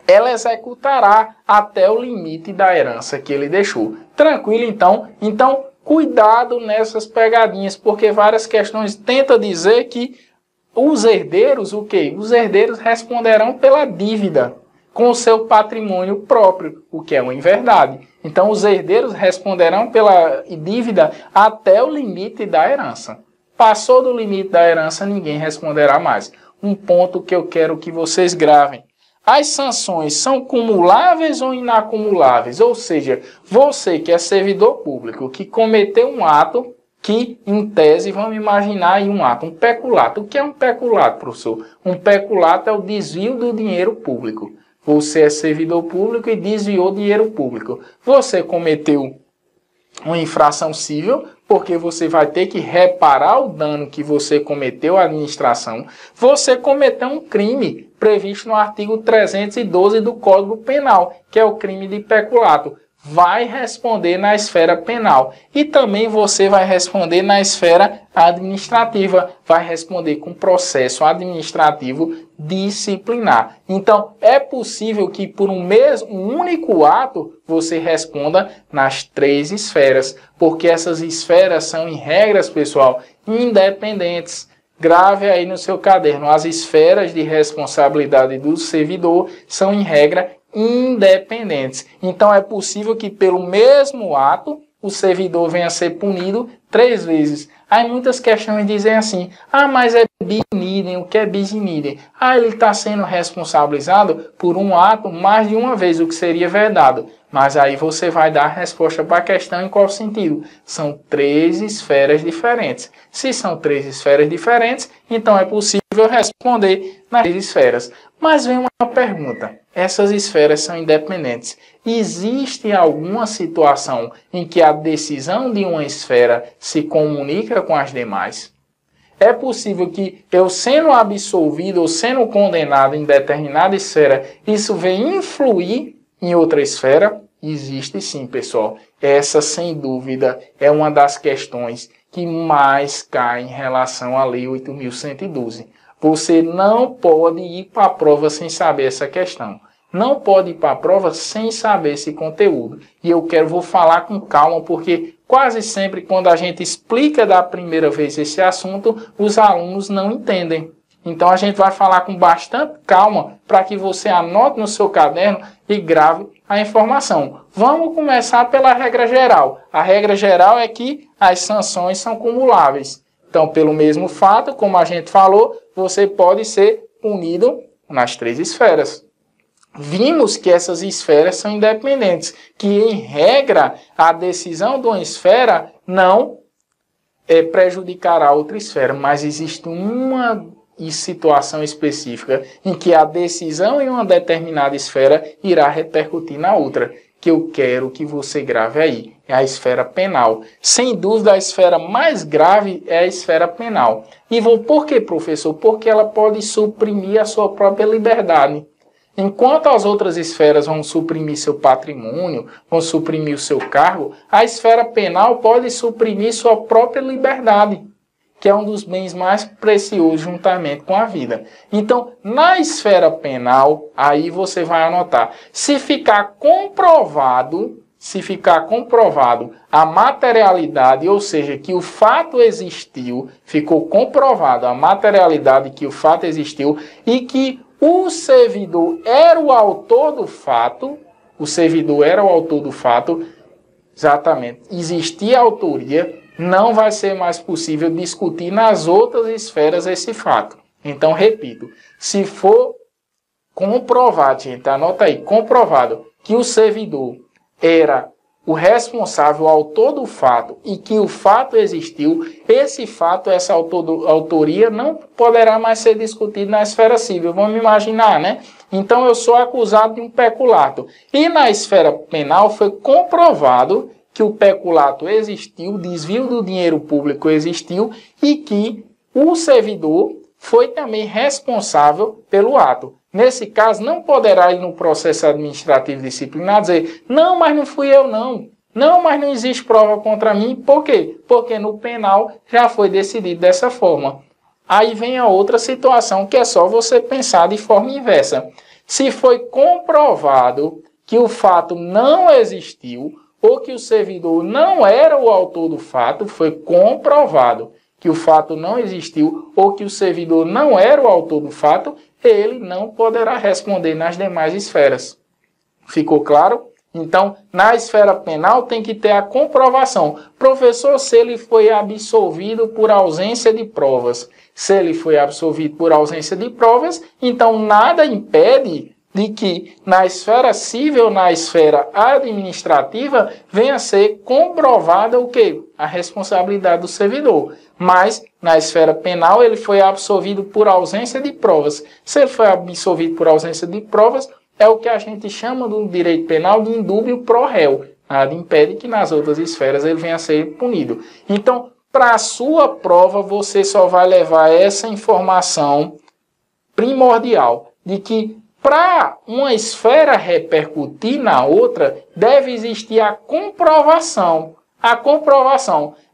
ela executará até o limite da herança que ele deixou. Tranquilo, então? Então, cuidado nessas pegadinhas, porque várias questões tentam dizer que os herdeiros, o quê? Os herdeiros responderão pela dívida com o seu patrimônio próprio, o que é uma inverdade. Então, os herdeiros responderão pela dívida até o limite da herança. Passou do limite da herança, ninguém responderá mais. Um ponto que eu quero que vocês gravem. As sanções são cumuláveis ou inacumuláveis? Ou seja, você que é servidor público, que cometeu um ato que, em tese, vamos imaginar aí um ato, um peculato. O que é um peculato, professor? Um peculato é o desvio do dinheiro público. Você é servidor público e desviou dinheiro público. Você cometeu uma infração civil, porque você vai ter que reparar o dano que você cometeu à administração. Você cometeu um crime previsto no artigo 312 do Código Penal, que é o crime de peculato. vai responder na esfera penal. E também você vai responder na esfera administrativa, vai responder com processo administrativo disciplinar. Então, é possível que por um único ato você responda nas 3 esferas, porque essas esferas são, em regras, pessoal, independentes. Grave aí no seu caderno, as esferas de responsabilidade do servidor são, em regra, independentes. Então, é possível que pelo mesmo ato o servidor venha a ser punido 3 vezes. Aí muitas questões dizem assim, mas é bis in idem, o que é bis in idem? Ele está sendo responsabilizado por um ato mais de uma vez, o que seria vedado. Mas aí você vai dar a resposta para a questão em qual sentido? São 3 esferas diferentes. Se são 3 esferas diferentes, então é possível responder nas 3 esferas. Mas vem uma pergunta, essas esferas são independentes. Existe alguma situação em que a decisão de uma esfera se comunica com as demais? É possível que eu, sendo absolvido ou sendo condenado em determinada esfera, isso venha influir em outra esfera? Existe sim, pessoal. Essa, sem dúvida, é uma das questões que mais cai em relação à Lei 8.112. Você não pode ir para a prova sem saber essa questão. Não pode ir para a prova sem saber esse conteúdo. E vou falar com calma, porque quase sempre quando a gente explica da primeira vez esse assunto, os alunos não entendem. Então a gente vai falar com bastante calma para que você anote no seu caderno e grave a informação. Vamos começar pela regra geral. A regra geral é que as sanções são cumuláveis. Então, pelo mesmo fato, como a gente falou, você pode ser punido nas 3 esferas. Vimos que essas esferas são independentes, que em regra a decisão de uma esfera não prejudicará outra esfera, mas existe uma situação específica em que a decisão em uma determinada esfera irá repercutir na outra, que eu quero que você grave aí, é a esfera penal. Sem dúvida, a esfera mais grave é a esfera penal. E por quê, professor? Porque ela pode suprimir a sua própria liberdade. Enquanto as outras esferas vão suprimir seu patrimônio, vão suprimir o seu cargo, a esfera penal pode suprimir sua própria liberdade, que é um dos bens mais preciosos juntamente com a vida. Então, na esfera penal, aí você vai anotar, se ficar comprovado a materialidade, ou seja, que o fato existiu, ficou comprovado a materialidade que o fato existiu e que o servidor era o autor do fato, exatamente, existia autoria, não vai ser mais possível discutir nas outras esferas esse fato. Então, repito, se for comprovado, gente, anota aí, comprovado que o servidor era o responsável, o autor do fato, e que o fato existiu, esse fato, essa autoria, não poderá mais ser discutido na esfera civil. Vamos imaginar, né? Então, eu sou acusado de um peculato. E na esfera penal foi comprovado que o peculato existiu, o desvio do dinheiro público existiu e que o servidor foi também responsável pelo ato. Nesse caso, não poderá ir no processo administrativo disciplinar dizer, não, mas não fui eu não. Não, mas não existe prova contra mim. Por quê? Porque no penal já foi decidido dessa forma. Aí vem a outra situação, que é só você pensar de forma inversa. Se foi comprovado que o fato não existiu, ou que o servidor não era o autor do fato, foi comprovado que o fato não existiu, ou que o servidor não era o autor do fato, ele não poderá responder nas demais esferas. Ficou claro? Então, na esfera penal tem que ter a comprovação. Professor, se ele foi absolvido por ausência de provas. Se ele foi absolvido por ausência de provas, então nada impede de que na esfera civil, na esfera administrativa, venha a ser comprovada o quê? A responsabilidade do servidor. Mas, na esfera penal, ele foi absolvido por ausência de provas. Se ele foi absolvido por ausência de provas, é o que a gente chama no direito penal de indúbio pro réu. Nada impede que nas outras esferas ele venha a ser punido. Então, para a sua prova, você só vai levar essa informação primordial de que Para uma esfera repercutir na outra, deve existir a comprovação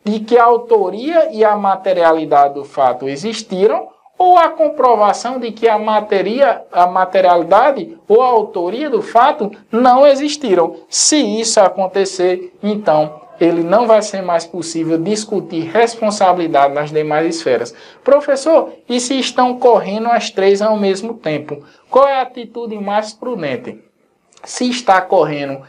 de que a autoria e a materialidade do fato existiram, ou a comprovação de que a materialidade ou a autoria do fato não existiram. Se isso acontecer, então ele não vai ser mais possível discutir responsabilidade nas demais esferas. Professor, e se estão correndo as três ao mesmo tempo? Qual é a atitude mais prudente? Se está correndo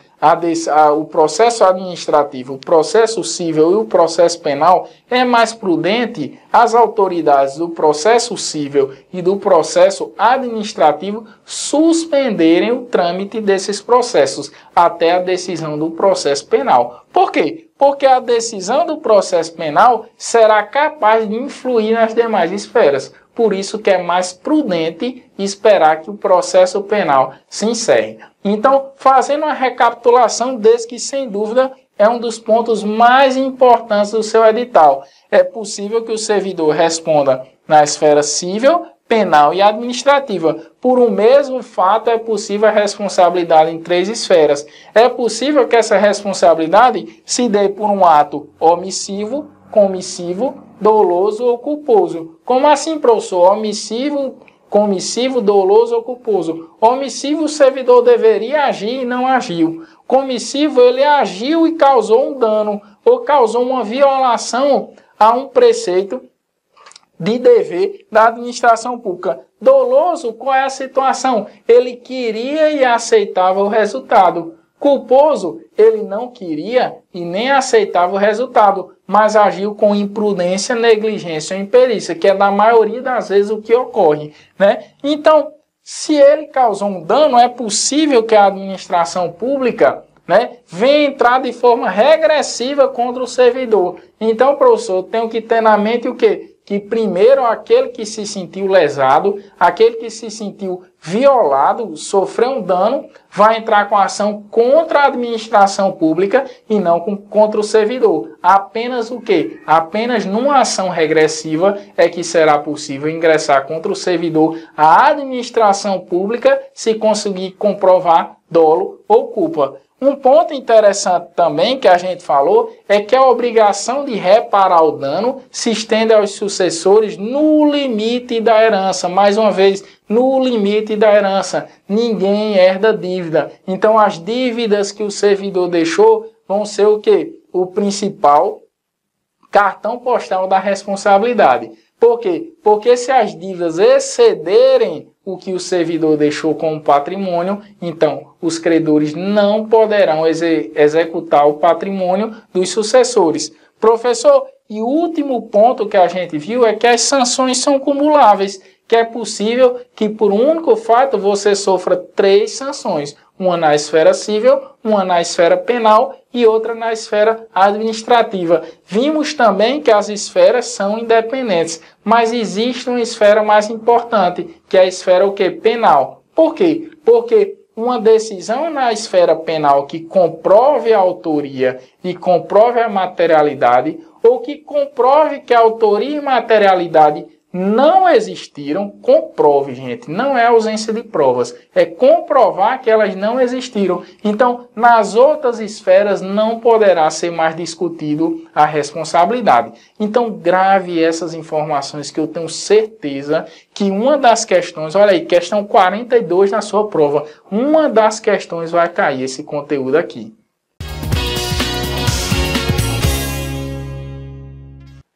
o processo administrativo, o processo civil e o processo penal, é mais prudente as autoridades do processo civil e do processo administrativo suspenderem o trâmite desses processos até a decisão do processo penal. Por quê? Porque a decisão do processo penal será capaz de influir nas demais esferas. Por isso que é mais prudente esperar que o processo penal se encerre. Então, fazendo uma recapitulação desse que, sem dúvida, é um dos pontos mais importantes do seu edital. É possível que o servidor responda na esfera civil, penal e administrativa. Por um mesmo fato, é possível a responsabilidade em três esferas. É possível que essa responsabilidade se dê por um ato omissivo, comissivo, doloso ou culposo. Como assim, professor? Omissivo, comissivo, doloso ou culposo? Omissivo, o servidor deveria agir e não agiu. Comissivo, ele agiu e causou um dano ou causou uma violação a um preceito de dever da administração pública. Doloso, qual é a situação? Ele queria e aceitava o resultado. Culposo, ele não queria e nem aceitava o resultado, mas agiu com imprudência, negligência ou imperícia, que é na maioria das vezes o que ocorre, né? Então, se ele causou um dano, é possível que a administração pública, né, venha entrar de forma regressiva contra o servidor. Então, professor, eu tenho que ter na mente o quê? Que primeiro aquele que se sentiu lesado, aquele que se sentiu violado, sofreu um dano, vai entrar com ação contra a administração pública e não contra o servidor. Apenas o quê? Apenas numa ação regressiva é que será possível ingressar contra o servidor a administração pública se conseguir comprovar dolo ou culpa. Um ponto interessante também que a gente falou é que a obrigação de reparar o dano se estende aos sucessores no limite da herança. Mais uma vez, no limite da herança. Ninguém herda dívida. Então, as dívidas que o servidor deixou vão ser o quê? O principal cartão postal da responsabilidade. Por quê? Porque se as dívidas excederem o que o servidor deixou como patrimônio, então os credores não poderão executar o patrimônio dos sucessores. Professor, e o último ponto que a gente viu é que as sanções são cumuláveis, que é possível que por um único fato você sofra 3 sanções, uma na esfera civil, uma na esfera penal e outra na esfera administrativa. Vimos também que as esferas são independentes, mas existe uma esfera mais importante, que é a esfera o quê? Penal. Por quê? Porque uma decisão na esfera penal que comprove a autoria e comprove a materialidade, ou que comprove que a autoria e materialidade não existiram, comprove, gente. Não é ausência de provas, é comprovar que elas não existiram. Então, nas outras esferas não poderá ser mais discutido a responsabilidade. Então, grave essas informações que eu tenho certeza que uma das questões, olha aí, questão 42 na sua prova, uma das questões vai cair esse conteúdo aqui.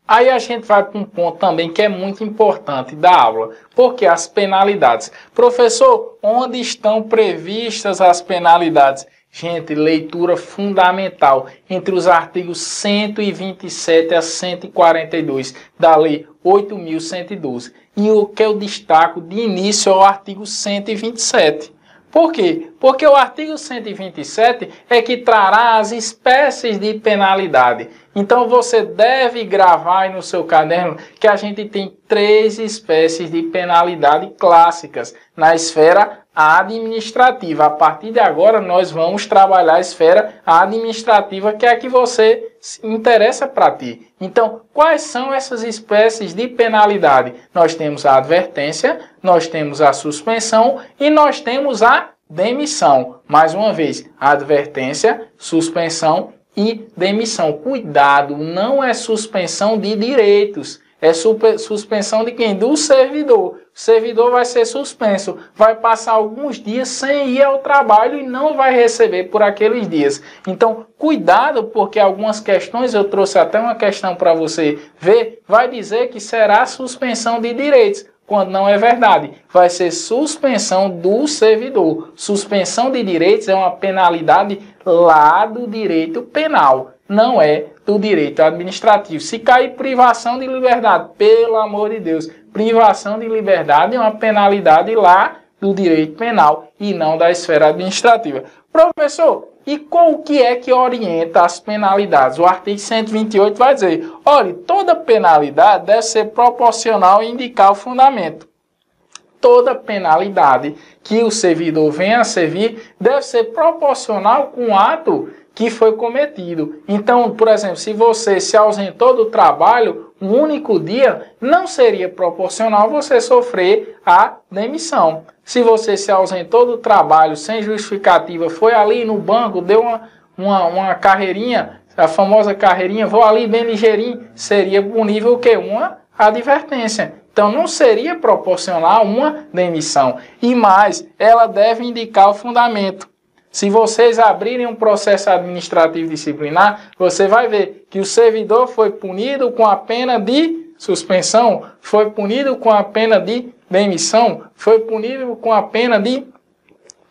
Aí a gente vai para um ponto também que é muito importante da aula, porque as penalidades. Professor, onde estão previstas as penalidades? Gente, leitura fundamental entre os artigos 127 a 142 da Lei 8.112. E o que eu destaco de início é o artigo 127. Por quê? Porque o artigo 127 é que trará as espécies de penalidade. Então você deve gravar aí no seu caderno que a gente tem 3 espécies de penalidade clássicas na esfera administrativa. A partir de agora, nós vamos trabalhar a esfera administrativa, que é a que você se interessa para ti. Então, quais são essas espécies de penalidade? Nós temos a advertência, nós temos a suspensão e nós temos a demissão. Mais uma vez, advertência, suspensão e demissão. Cuidado, não é suspensão de direitos. É suspensão de quem? Do servidor. O servidor vai ser suspenso, vai passar alguns dias sem ir ao trabalho e não vai receber por aqueles dias. Então, cuidado, porque algumas questões, eu trouxe até uma questão para você ver, vai dizer que será suspensão de direitos, quando não é verdade. Vai ser suspensão do servidor. Suspensão de direitos é uma penalidade lá do direito penal, não é do direito administrativo. Se cair privação de liberdade, pelo amor de Deus, privação de liberdade é uma penalidade lá do direito penal e não da esfera administrativa. Professor, e qual que é que orienta as penalidades? O artigo 128 vai dizer, olha, toda penalidade deve ser proporcional e indicar o fundamento. Toda penalidade que o servidor venha a servir deve ser proporcional com o ato que foi cometido. Então, por exemplo, se você se ausentou do trabalho um único dia, não seria proporcional você sofrer a demissão. Se você se ausentou do trabalho sem justificativa, foi ali no banco, deu uma carreirinha, a famosa carreirinha, vou ali bem ligeirinho, seria punível o quê? Uma advertência. Então, não seria proporcional uma demissão. E mais, ela deve indicar o fundamento. Se vocês abrirem um processo administrativo disciplinar, você vai ver que o servidor foi punido com a pena de suspensão, foi punido com a pena de demissão, foi punido com a pena de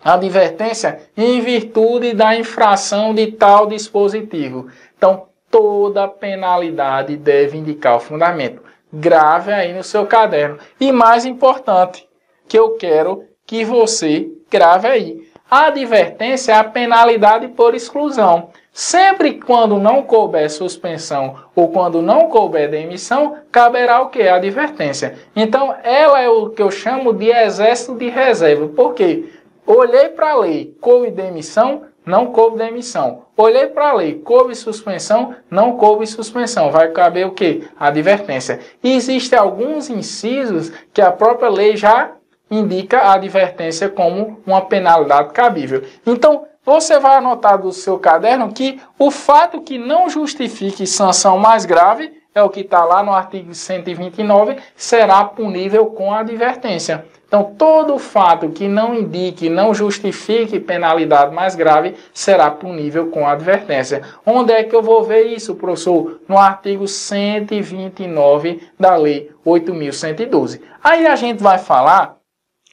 advertência em virtude da infração de tal dispositivo. Então, toda penalidade deve indicar o fundamento. Grave aí no seu caderno. E mais importante, que eu quero que você grave aí. A advertência é a penalidade por exclusão. Sempre quando não couber suspensão ou quando não couber demissão, caberá o que? A advertência. Então, ela é o que eu chamo de exército de reserva. Por quê? Olhei para a lei, coube demissão, não coube demissão. Olhei para a lei, coube suspensão, não coube suspensão. Vai caber o quê? A advertência. E existem alguns incisos que a própria lei já indica a advertência como uma penalidade cabível. Então, você vai anotar do seu caderno que o fato que não justifique sanção mais grave, é o que está lá no artigo 129, será punível com a advertência. Então, todo fato que não indique, não justifique penalidade mais grave, será punível com a advertência. Onde é que eu vou ver isso, professor? No artigo 129 da Lei 8.112. Aí a gente vai falar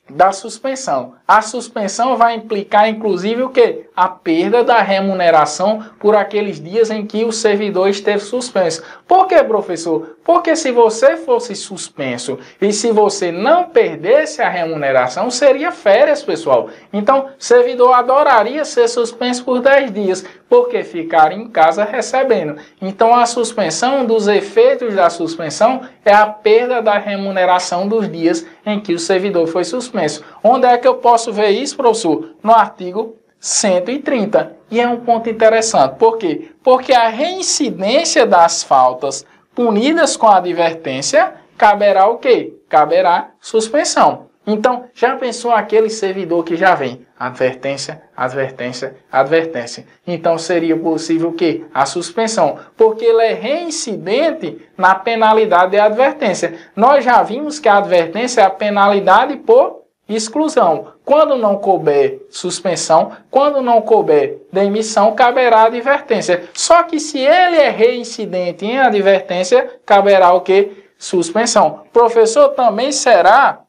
da suspensão. A suspensão vai implicar, inclusive, o quê? A perda da remuneração por aqueles dias em que o servidor esteve suspenso. Por quê, professor? Porque se você fosse suspenso e se você não perdesse a remuneração, seria férias, pessoal. Então, o servidor adoraria ser suspenso por 10 dias, porque ficaria em casa recebendo. Então, a suspensão, dos efeitos da suspensão, é a perda da remuneração dos dias em que o servidor foi suspenso. Onde é que eu posso ver isso, professor? No artigo 130. E é um ponto interessante. Por quê? Porque a reincidência das faltas punidas com a advertência, caberá o quê? Caberá suspensão. Então, já pensou aquele servidor que já vem? Advertência, advertência, advertência. Então, seria possível o quê? A suspensão. Porque ele é reincidente na penalidade de advertência. Nós já vimos que a advertência é a penalidade por exclusão. Quando não couber suspensão, quando não couber demissão, caberá advertência. Só que se ele é reincidente em advertência, caberá o quê? Suspensão. Professor, também será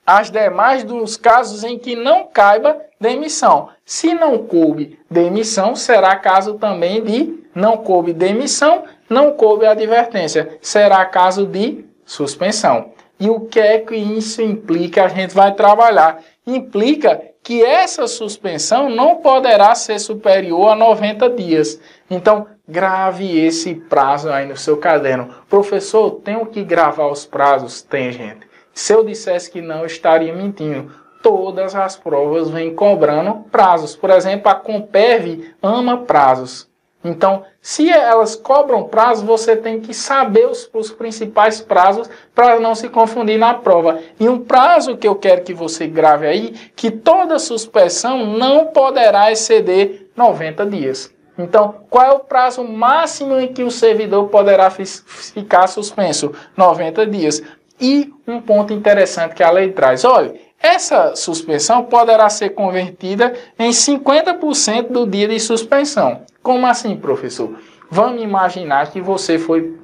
as demais dos casos em que não caiba demissão. Se não coube demissão, será caso também de não coube demissão, não coube advertência. Será caso de suspensão. E o que é que isso implica? A gente vai trabalhar. Implica que essa suspensão não poderá ser superior a 90 dias. Então, grave esse prazo aí no seu caderno. Professor, tenho que gravar os prazos? Tem, gente. Se eu dissesse que não, eu estaria mentindo. todas as provas vêm cobrando prazos. Por exemplo, a Comperv ama prazos. Então, se elas cobram prazo, você tem que saber os principais prazos para não se confundir na prova. E um prazo que eu quero que você grave aí, que toda suspensão não poderá exceder 90 dias. Então, qual é o prazo máximo em que o servidor poderá ficar suspenso? 90 dias. E um ponto interessante que a lei traz. Olha, essa suspensão poderá ser convertida em 50% do dia de suspensão. Como assim, professor? Vamos imaginar que você foi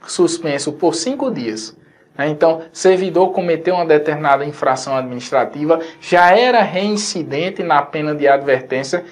suspenso por 5 dias. Então, servidor cometeu uma determinada infração administrativa, já era reincidente na pena de advertência,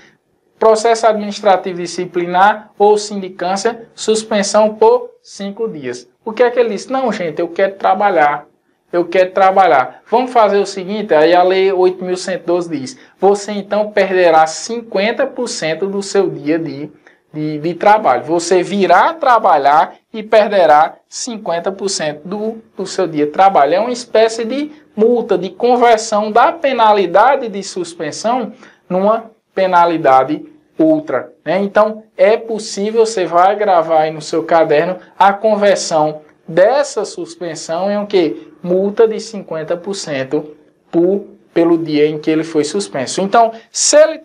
processo administrativo disciplinar ou sindicância, suspensão por 5 dias. O que é que ele disse? Não, gente, eu quero trabalhar. Eu quero trabalhar. Vamos fazer o seguinte, aí a lei 8.112 diz, você então perderá 50% do seu dia de trabalho. Você virá trabalhar e perderá 50% do seu dia de trabalho. É uma espécie de multa, de conversão da penalidade de suspensão numa penalidade outra. Né? Então, é possível, você vai gravar aí no seu caderno, a conversão dessa suspensão em o quê? Multa de 50% pelo dia em que ele foi suspenso. Então, se ele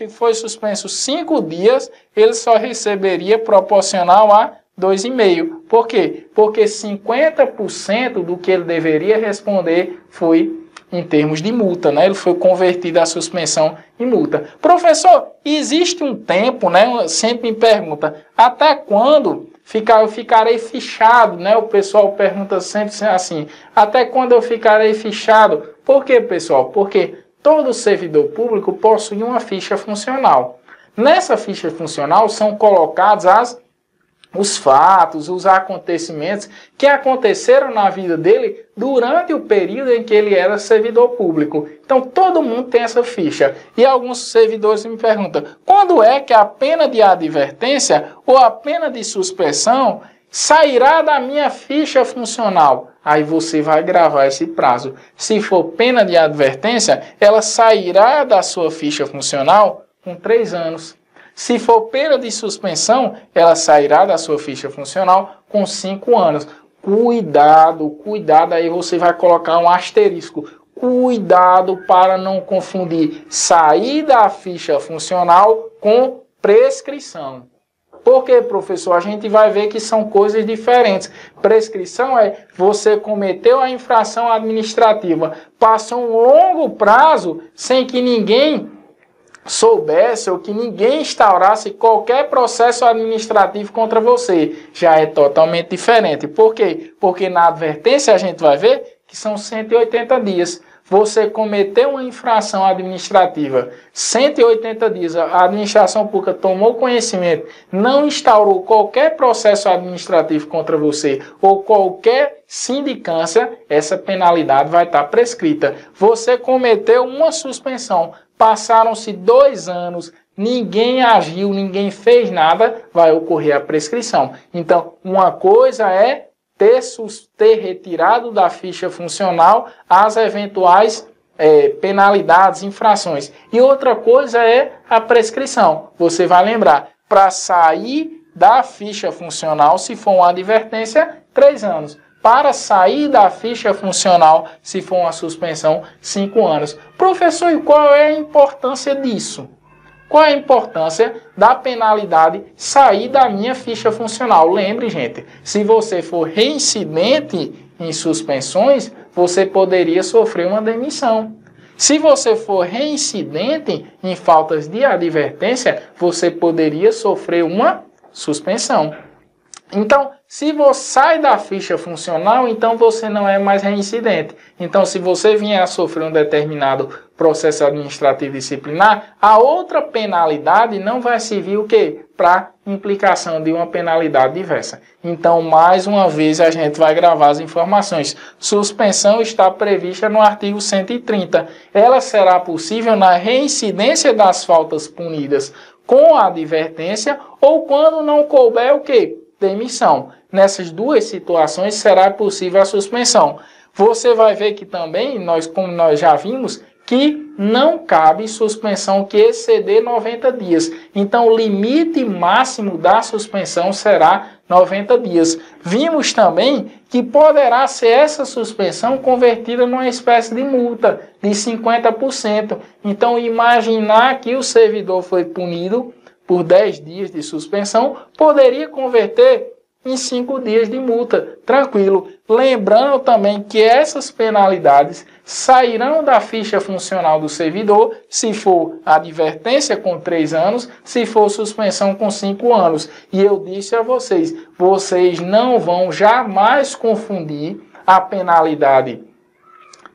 foi suspenso 5 dias, ele só receberia proporcional a 2,5. Por quê? Porque 50% do que ele deveria responder foi em termos de multa, né? Ele foi convertido a suspensão em multa. Professor, existe um tempo, né? Sempre me pergunta, até quando eu ficarei fichado, né? O pessoal pergunta sempre assim, até quando eu ficarei fichado? Por quê, pessoal? Porque todo servidor público possui uma ficha funcional. Nessa ficha funcional são colocados os fatos, os acontecimentos que aconteceram na vida dele durante o período em que ele era servidor público. Então, todo mundo tem essa ficha. E alguns servidores me perguntam, quando é que a pena de advertência ou a pena de suspensão sairá da minha ficha funcional? Aí você vai gravar esse prazo. Se for pena de advertência, ela sairá da sua ficha funcional com 3 anos. Se for pena de suspensão, ela sairá da sua ficha funcional com 5 anos. Cuidado, cuidado, aí você vai colocar um asterisco. Cuidado para não confundir sair da ficha funcional com prescrição. Por quê, professor? A gente vai ver que são coisas diferentes. Prescrição é você cometeu a infração administrativa, passou um longo prazo sem que ninguém soubesse ou que ninguém instaurasse qualquer processo administrativo contra você. Já é totalmente diferente. Por quê? Porque na advertência a gente vai ver que são 180 dias. Você cometeu uma infração administrativa, 180 dias, a administração pública tomou conhecimento, não instaurou qualquer processo administrativo contra você ou qualquer sindicância, essa penalidade vai estar prescrita. Você cometeu uma suspensão, passaram-se 2 anos, ninguém agiu, ninguém fez nada, vai ocorrer a prescrição. Então, uma coisa é ter retirado da ficha funcional as eventuais penalidades, infrações. E outra coisa é a prescrição. Você vai lembrar, para sair da ficha funcional, se for uma advertência, 3 anos. Para sair da ficha funcional, se for uma suspensão, 5 anos. Professor, e qual é a importância disso? Qual é a importância da penalidade sair da minha ficha funcional? Lembre, gente, se você for reincidente em suspensões, você poderia sofrer uma demissão. Se você for reincidente em faltas de advertência, você poderia sofrer uma suspensão. Então, se você sai da ficha funcional, então você não é mais reincidente. Então, se você vier a sofrer um determinado processo administrativo disciplinar, a outra penalidade não vai servir o quê? Para implicação de uma penalidade diversa. Então, mais uma vez, a gente vai gravar as informações. Suspensão está prevista no artigo 130. Ela será possível na reincidência das faltas punidas com a advertência ou quando não couber o quê? Demissão. Nessas duas situações será possível a suspensão. você vai ver que também, como nós já vimos, que não cabe suspensão que exceder 90 dias. Então, o limite máximo da suspensão será 90 dias. Vimos também que poderá ser essa suspensão convertida numa espécie de multa de 50%. Então, imaginar que o servidor foi punido por 10 dias de suspensão, poderia converter em 5 dias de multa, tranquilo. Lembrando também que essas penalidades sairão da ficha funcional do servidor, se for advertência com 3 anos, se for suspensão com 5 anos. E eu disse a vocês, vocês não vão jamais confundir a penalidade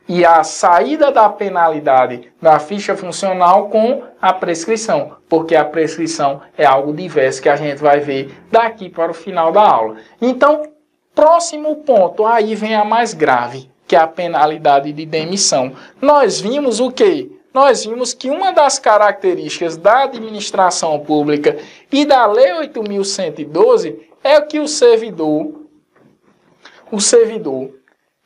e a saída da penalidade da ficha funcional com a prescrição, porque a prescrição é algo diverso que a gente vai ver daqui para o final da aula. Então, próximo ponto, aí vem a mais grave, que é a penalidade de demissão. Nós vimos o quê? Nós vimos que uma das características da administração pública e da Lei 8.112 é que o servidor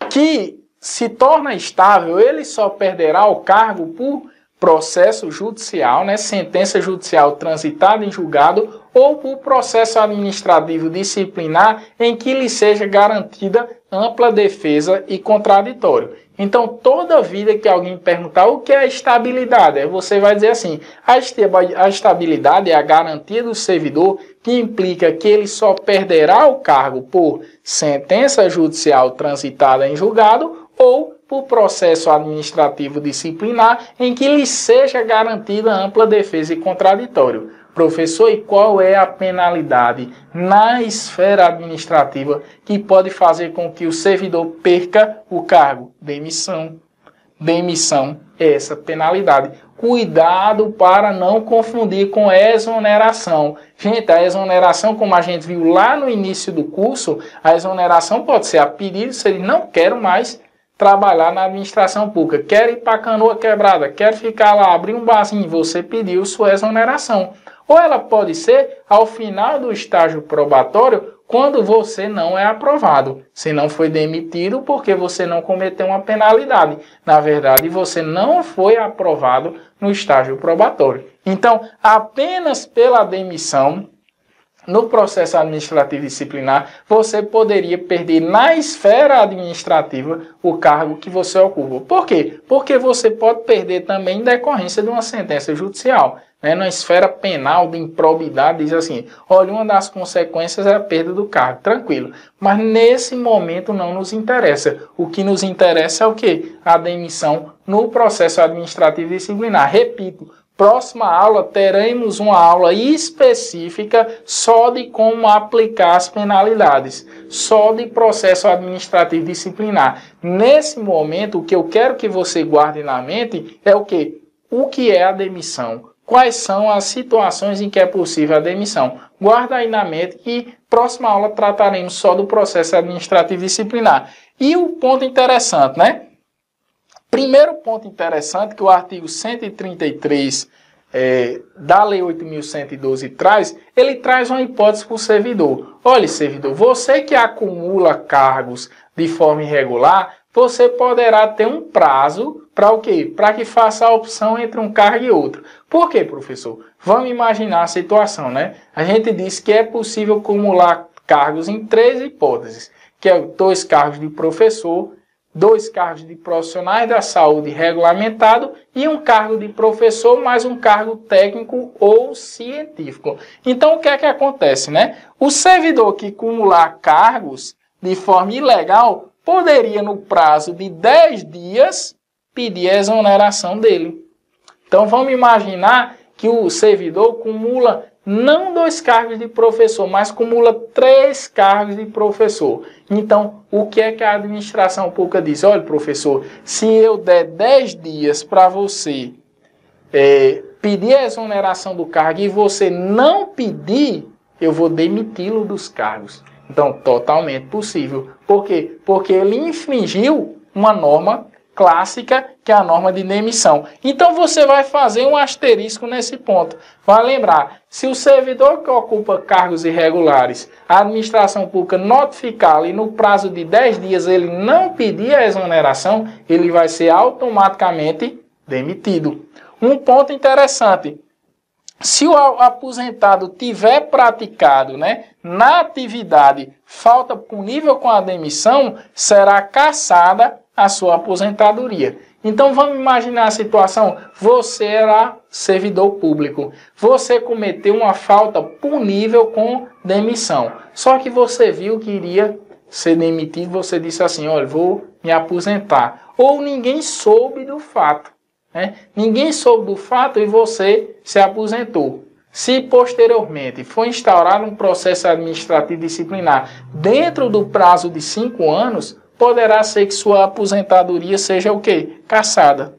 que se torna estável, ele só perderá o cargo por processo judicial, né, sentença judicial transitada em julgado, ou por processo administrativo disciplinar em que lhe seja garantida ampla defesa e contraditório. Então, toda vida que alguém perguntar o que é estabilidade, você vai dizer assim, a estabilidade é a garantia do servidor que implica que ele só perderá o cargo por sentença judicial transitada em julgado ou por processo administrativo disciplinar em que lhe seja garantida ampla defesa e contraditório. Professor, e qual é a penalidade na esfera administrativa que pode fazer com que o servidor perca o cargo? Demissão. Demissão é essa penalidade. Cuidado para não confundir com exoneração. Gente, a exoneração, como a gente viu lá no início do curso, a exoneração pode ser a pedido, se ele não quer mais trabalhar na administração pública, quer ir para a Canoa Quebrada, quer ficar lá, abrir um barzinho, você pediu sua exoneração. Ou ela pode ser ao final do estágio probatório, quando você não é aprovado. Você não foi demitido porque você não cometeu uma penalidade. Na verdade, você não foi aprovado no estágio probatório. Então, apenas pela demissão, no processo administrativo disciplinar, você poderia perder na esfera administrativa o cargo que você ocupa. Por quê? Porque você pode perder também em decorrência de uma sentença judicial. Na esfera penal de improbidade, diz assim, olha, uma das consequências é a perda do cargo. Tranquilo. Mas nesse momento não nos interessa. O que nos interessa é o quê? A demissão no processo administrativo disciplinar. Repito, próxima aula teremos uma aula específica só de como aplicar as penalidades, só de processo administrativo disciplinar. Nesse momento, o que eu quero que você guarde na mente é o quê? O que é a demissão? Quais são as situações em que é possível a demissão? Guarda aí na mente que próxima aula trataremos só do processo administrativo disciplinar. E o ponto interessante, né? Primeiro ponto interessante que o artigo 133 da Lei 8.112 traz, ele traz uma hipótese para o servidor. Olha, servidor, você que acumula cargos de forma irregular, você poderá ter um prazo para o quê? Para que faça a opção entre um cargo e outro. Por quê, professor? Vamos imaginar a situação, né? A gente disse que é possível acumular cargos em 3 hipóteses, que é 2 cargos de professor, 2 cargos de profissionais da saúde regulamentado e um cargo de professor mais um cargo técnico ou científico. Então, o que é que acontece, né? O servidor que acumular cargos de forma ilegal poderia, no prazo de 10 dias, pedir a exoneração dele. Então, vamos imaginar que o servidor acumula não 2 cargos de professor, mas acumula 3 cargos de professor. Então, o que é que a administração pública diz? Olha, professor, se eu der 10 dias para você pedir a exoneração do cargo e você não pedir, eu vou demiti-lo dos cargos. Então, totalmente possível. Por quê? Porque ele infringiu uma norma clássica, que é a norma de demissão. Então você vai fazer um asterisco nesse ponto. Vai lembrar, se o servidor que ocupa cargos irregulares, a administração pública notificá-lo e no prazo de 10 dias ele não pedir a exoneração, ele vai ser automaticamente demitido. Um ponto interessante. Se o aposentado tiver praticado, na atividade falta punível com a demissão, será cassada a sua aposentadoria. Então vamos imaginar a situação, você era servidor público, você cometeu uma falta punível com demissão, só que você viu que iria ser demitido, você disse assim, olha, vou me aposentar, ou ninguém soube do fato. Ninguém soube do fato e você se aposentou. Se posteriormente for instaurado um processo administrativo disciplinar dentro do prazo de 5 anos, poderá ser que sua aposentadoria seja o quê? Cassada.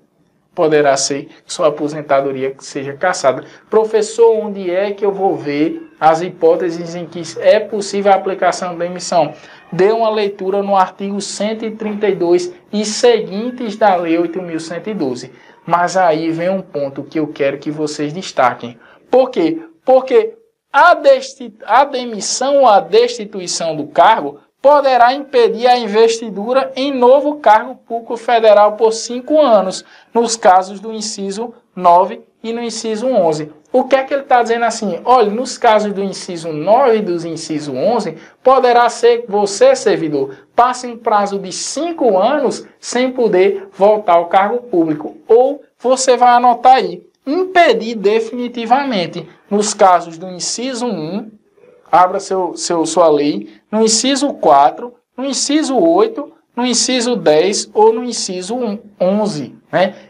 Poderá ser que sua aposentadoria seja cassada. Professor, onde é que eu vou ver as hipóteses em que é possível a aplicação da demissão? Dê uma leitura no artigo 132 e seguintes da Lei 8.112. Mas aí vem um ponto que eu quero que vocês destaquem. Por quê? Porque a demissão ou a destituição do cargo poderá impedir a investidura em novo cargo público federal por 5 anos, nos casos do inciso 9 e no inciso 11. O que é que ele está dizendo assim? Olha, nos casos do inciso 9 e do inciso 11, poderá ser que você, servidor, passe um prazo de 5 anos sem poder voltar ao cargo público. Ou você vai anotar aí, impedir definitivamente, nos casos do inciso 1, abra sua lei, no inciso 4, no inciso 8, no inciso 10 ou no inciso 11.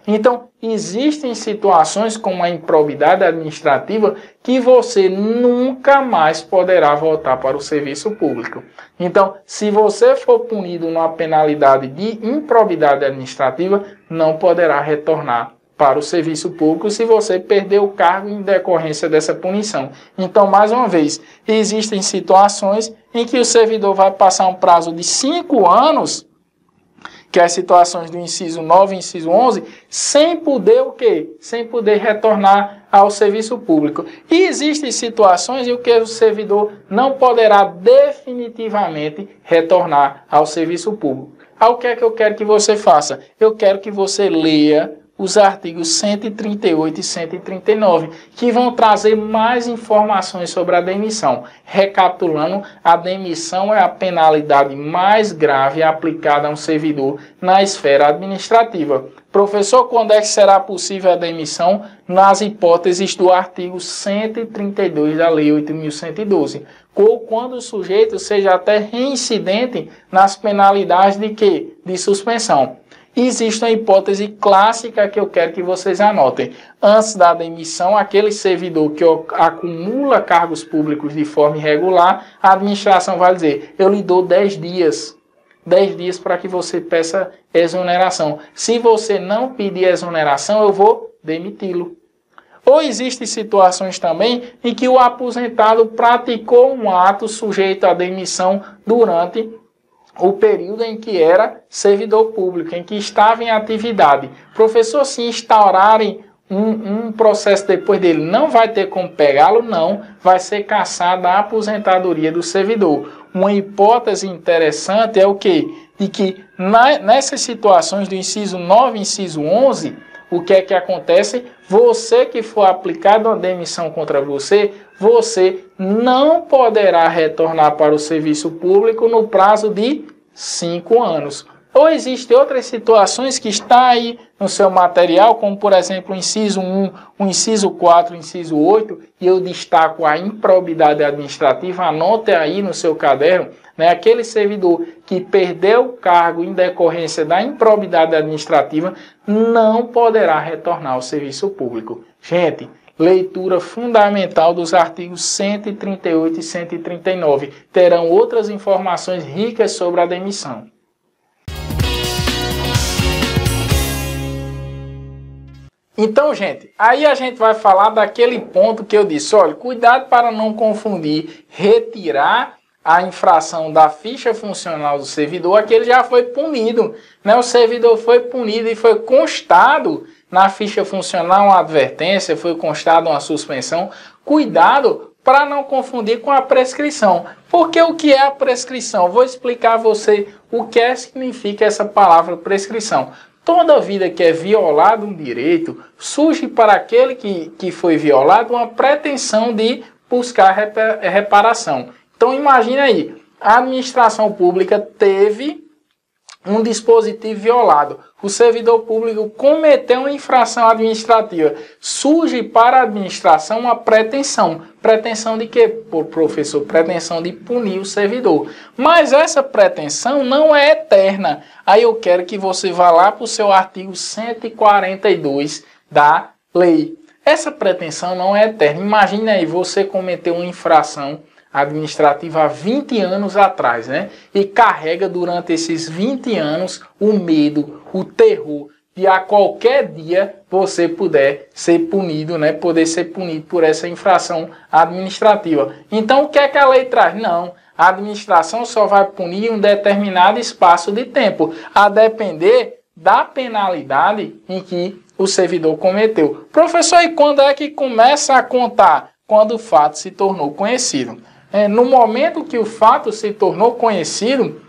Então, existem situações como a improbidade administrativa que você nunca mais poderá voltar para o serviço público. Então, se você for punido numa penalidade de improbidade administrativa, não poderá retornar para o serviço público se você perder o cargo em decorrência dessa punição. Então, mais uma vez, existem situações em que o servidor vai passar um prazo de 5 anos, que é as situações do inciso 9 e inciso 11, sem poder o quê? Sem poder retornar ao serviço público. E existem situações em que o servidor não poderá definitivamente retornar ao serviço público. O que é que eu quero que você faça? Eu quero que você leia os artigos 138 e 139, que vão trazer mais informações sobre a demissão. Recapitulando, a demissão é a penalidade mais grave aplicada a um servidor na esfera administrativa. Professor, quando é que será possível a demissão? Nas hipóteses do artigo 132 da Lei 8.112. Ou quando o sujeito seja até reincidente nas penalidades de quê? De suspensão. Existe uma hipótese clássica que eu quero que vocês anotem. Antes da demissão, aquele servidor que acumula cargos públicos de forma irregular, a administração vai dizer, eu lhe dou 10 dias. 10 dias para que você peça exoneração. Se você não pedir exoneração, eu vou demiti-lo. Ou existem situações também em que o aposentado praticou um ato sujeito à demissão durante o período em que era servidor público, em que estava em atividade. Professor, se instaurarem um processo depois dele, não vai ter como pegá-lo? Não, vai ser cassada a aposentadoria do servidor. Uma hipótese interessante é o quê? De que nessas situações do inciso 9 e inciso 11, o que é que acontece? Você que for aplicado uma demissão contra você, você não poderá retornar para o serviço público no prazo de 5 anos. Ou existem outras situações que está aí no seu material, como por exemplo o inciso 1, o inciso 4, o inciso 8, e eu destaco a improbidade administrativa, anote aí no seu caderno, aquele servidor que perdeu o cargo em decorrência da improbidade administrativa não poderá retornar ao serviço público. Gente, leitura fundamental dos artigos 138 e 139. Terão outras informações ricas sobre a demissão. Então, gente, aí a gente vai falar daquele ponto que eu disse, olha, cuidado para não confundir retirar a infração da ficha funcional do servidor, aquele já foi punido, né? O servidor foi punido e foi constado na ficha funcional uma advertência, foi constado uma suspensão. Cuidado para não confundir com a prescrição. Porque o que é a prescrição? Vou explicar a você o que significa essa palavra prescrição. Toda vida que é violado um direito, surge para aquele que foi violado uma pretensão de buscar reparação. Então imagine aí, a administração pública teve um dispositivo violado. O servidor público cometeu uma infração administrativa. Surge para a administração uma pretensão. Pretensão de quê, professor? Pretensão de punir o servidor. Mas essa pretensão não é eterna. Aí eu quero que você vá lá para o seu artigo 142 da lei. Essa pretensão não é eterna. Imagine aí, você cometeu uma infração administrativa há 20 anos atrás, né? E carrega durante esses 20 anos o medo, o terror de a qualquer dia você puder ser punido, né? Poder ser punido por essa infração administrativa. Então, o que é que a lei traz? Não, a administração só vai punir um determinado espaço de tempo, a depender da penalidade em que o servidor cometeu. Professor, e quando é que começa a contar? Quando o fato se tornou conhecido. No momento que o fato se tornou conhecido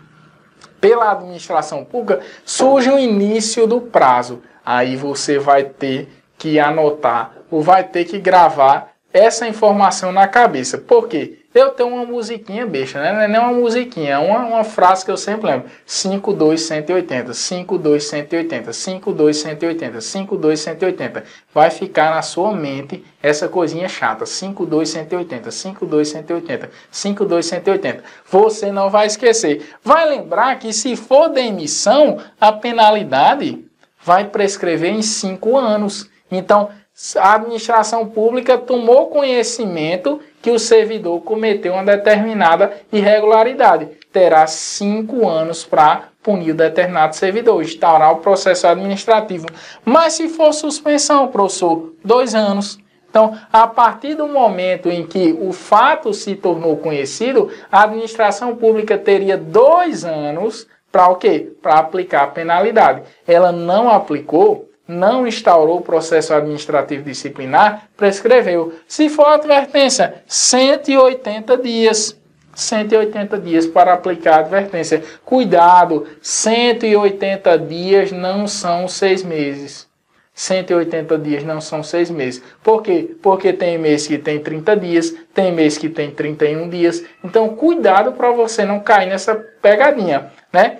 pela administração pública, surge o início do prazo. Aí você vai ter que anotar ou vai ter que gravar essa informação na cabeça. Por quê? Eu tenho uma musiquinha besta, né? Não é nem uma musiquinha, é uma frase que eu sempre lembro. 52180, 52180, 52180, 52180. Vai ficar na sua mente essa coisinha chata. 52180, 52180, 52180. Você não vai esquecer. Vai lembrar que se for demissão, a penalidade vai prescrever em 5 anos. Então, a administração pública tomou conhecimento que o servidor cometeu uma determinada irregularidade. Terá 5 anos para punir o determinado servidor, instaurar o processo administrativo. Mas se for suspensão, professor, 2 anos. Então, a partir do momento em que o fato se tornou conhecido, a administração pública teria 2 anos para o quê? Para aplicar a penalidade. Ela não aplicou, não instaurou o processo administrativo disciplinar, prescreveu. Se for advertência, 180 dias. 180 dias para aplicar a advertência. Cuidado, 180 dias não são 6 meses. 180 dias não são 6 meses. Por quê? Porque tem mês que tem 30 dias, tem mês que tem 31 dias. Então, cuidado para você não cair nessa pegadinha, né?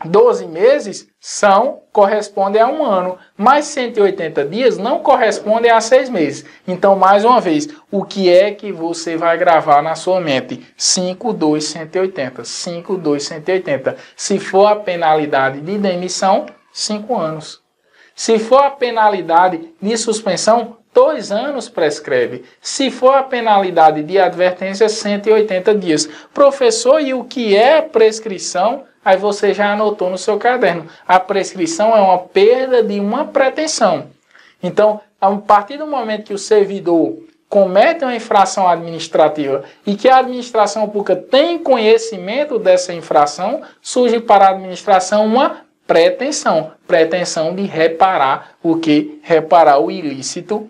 12 meses correspondem a 1 ano, mas 180 dias não correspondem a 6 meses. Então, mais uma vez, o que é que você vai gravar na sua mente? 52180, 52180. Se for a penalidade de demissão, 5 anos. Se for a penalidade de suspensão, 2 anos prescreve. Se for a penalidade de advertência, 180 dias. Professor, e o que é prescrição? Aí você já anotou no seu caderno. A prescrição é uma perda de uma pretensão. Então, a partir do momento que o servidor comete uma infração administrativa e que a administração pública tem conhecimento dessa infração, surge para a administração uma pretensão. Pretensão de reparar o que? Reparar o ilícito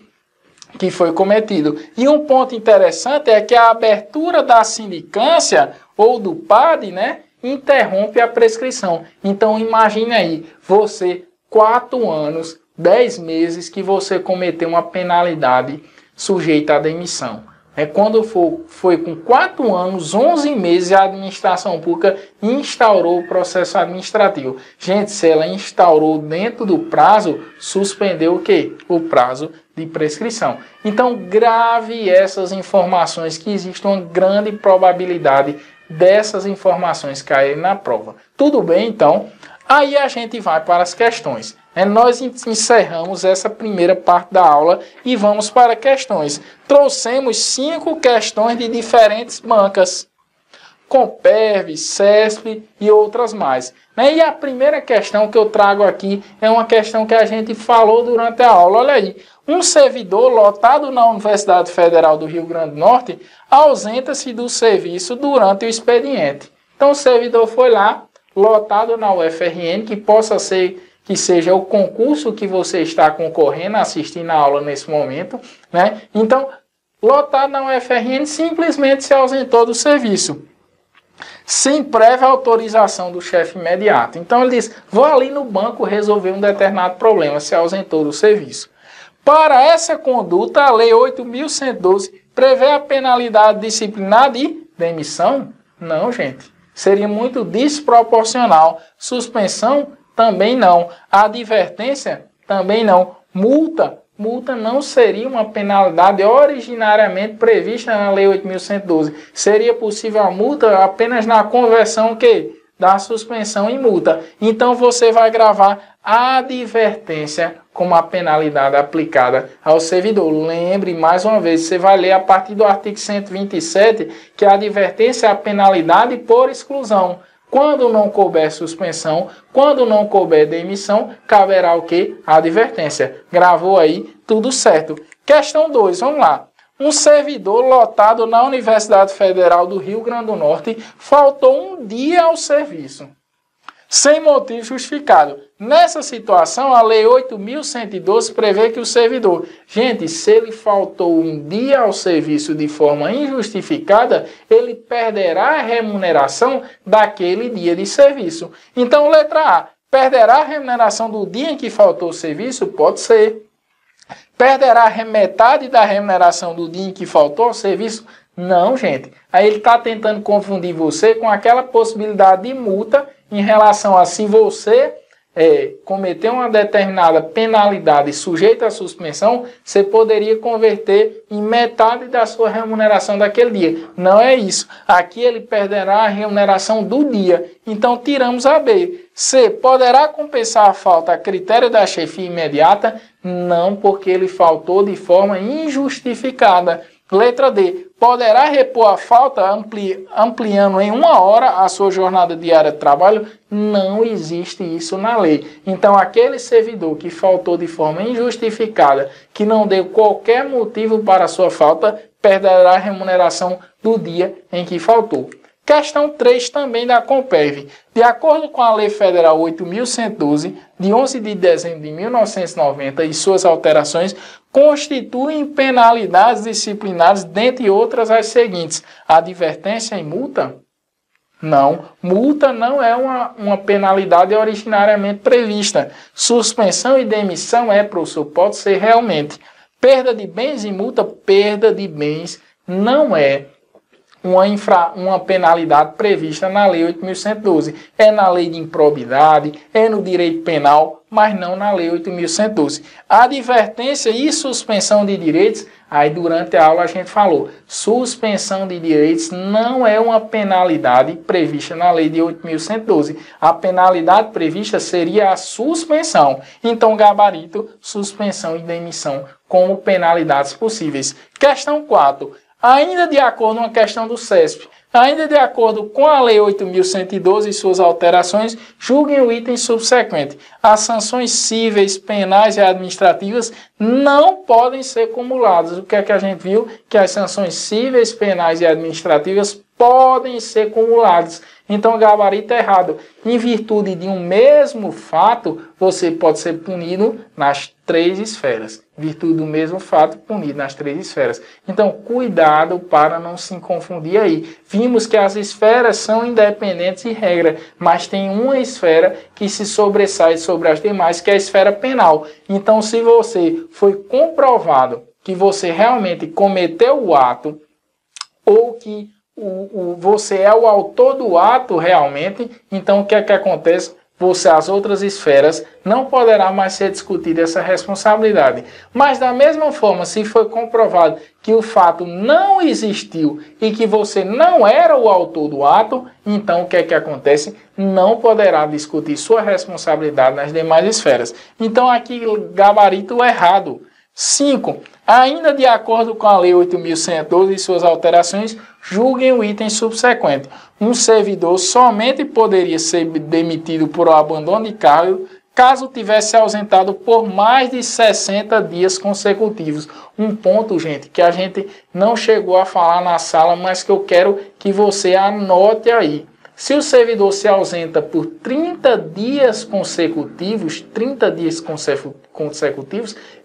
que foi cometido. E um ponto interessante é que a abertura da sindicância ou do PAD, né, interrompe a prescrição. Então imagine aí, você 4 anos, 10 meses que você cometeu uma penalidade sujeita à demissão. Quando foi com 4 anos, 11 meses, a administração pública instaurou o processo administrativo. Gente, se ela instaurou dentro do prazo, suspendeu o quê? O prazo de prescrição. Então, grave essas informações, que existe uma grande probabilidade dessas informações caírem na prova. Tudo bem, então? Aí a gente vai para as questões. Nós encerramos essa primeira parte da aula e vamos para questões. Trouxemos 5 questões de diferentes bancas. Comperv, CESP e outras mais. Né? E a primeira questão que eu trago aqui é uma questão que a gente falou durante a aula. Olha aí, um servidor lotado na Universidade Federal do Rio Grande do Norte ausenta-se do serviço durante o expediente. Então o servidor foi lá, lotado na UFRN, que possa ser que seja o concurso que você está concorrendo, assistindo a aula nesse momento, né? Então, lotado na UFRN, simplesmente se ausentou do serviço, sem prévia autorização do chefe imediato. Então ele diz, vou ali no banco resolver um determinado problema, se ausentou do serviço. Para essa conduta, a Lei 8.112 prevê a penalidade disciplinar de demissão? Não, gente. Seria muito desproporcional. Suspensão? Também não. Advertência? Também não. Multa? Multa não seria uma penalidade originariamente prevista na Lei 8.112. Seria possível a multa apenas na conversão da suspensão em multa. Então você vai gravar a advertência como a penalidade aplicada ao servidor. Lembre, mais uma vez, você vai ler a partir do artigo 127 que a advertência é a penalidade por exclusão. Quando não couber suspensão, quando não couber demissão, caberá o quê? A advertência. Gravou aí, tudo certo. Questão 2, vamos lá. Um servidor lotado na Universidade Federal do Rio Grande do Norte faltou um dia ao serviço, sem motivo justificado. Nessa situação, a Lei 8.112 prevê que o servidor, gente, se ele faltou um dia ao serviço de forma injustificada, ele perderá a remuneração daquele dia de serviço. Então, letra A, perderá a remuneração do dia em que faltou o serviço? Pode ser. Perderá metade da remuneração do dia em que faltou ao serviço? Não, gente. Aí ele está tentando confundir você com aquela possibilidade de multa em relação a se você cometer uma determinada penalidade sujeita à suspensão, você poderia converter em metade da sua remuneração daquele dia. Não é isso. Aqui ele perderá a remuneração do dia. Então tiramos a B. C. Poderá compensar a falta a critério da chefia imediata? Não, porque ele faltou de forma injustificada. Letra D. Poderá repor a falta ampliando em 1 hora a sua jornada diária de trabalho? Não existe isso na lei. Então, aquele servidor que faltou de forma injustificada, que não deu qualquer motivo para a sua falta, perderá a remuneração do dia em que faltou. Questão 3 também da Comperv. De acordo com a Lei Federal 8.112, de 11 de dezembro de 1990 e suas alterações, constituem penalidades disciplinares, dentre outras as seguintes. Advertência e multa? Não. Multa não é uma penalidade originariamente prevista. Suspensão e demissão professor, pode ser realmente. Perda de bens e multa? Perda de bens não é uma penalidade prevista na Lei 8.112. É na Lei de Improbidade, é no direito penal, mas não na Lei 8.112. Advertência e suspensão de direitos, aí durante a aula a gente falou, suspensão de direitos não é uma penalidade prevista na Lei de 8.112. A penalidade prevista seria a suspensão. Então, gabarito, suspensão e demissão como penalidades possíveis. Questão 4. Ainda de acordo com a questão do CESP, ainda de acordo com a Lei 8.112 e suas alterações, julguem o item subsequente. As sanções cíveis, penais e administrativas não podem ser cumuladas. O que é que a gente viu? Que as sanções cíveis, penais e administrativas podem ser cumuladas. Então, o gabarito é errado. Em virtude de um mesmo fato, você pode ser punido nas 3 esferas. Em virtude do mesmo fato, punido nas 3 esferas. Então, cuidado para não se confundir aí. Vimos que as esferas são independentes em regra, mas tem uma esfera que se sobressai sobre as demais, que é a esfera penal. Então, se você foi comprovado que você realmente cometeu o ato, ou que você é o autor do ato realmente, então o que é que acontece? As outras esferas, não poderá mais ser discutida essa responsabilidade. Mas da mesma forma, se foi comprovado que o fato não existiu e que você não era o autor do ato, então o que é que acontece? Não poderá discutir sua responsabilidade nas demais esferas. Então aqui, gabarito errado. 5. Ainda de acordo com a Lei 8.112 e suas alterações, julguem o item subsequente. Um servidor somente poderia ser demitido por abandono de cargo caso tivesse ausentado por mais de 60 dias consecutivos. Um ponto, gente, que a gente não chegou a falar na sala, mas que eu quero que você anote aí. Se o servidor se ausenta por 30 dias consecutivos,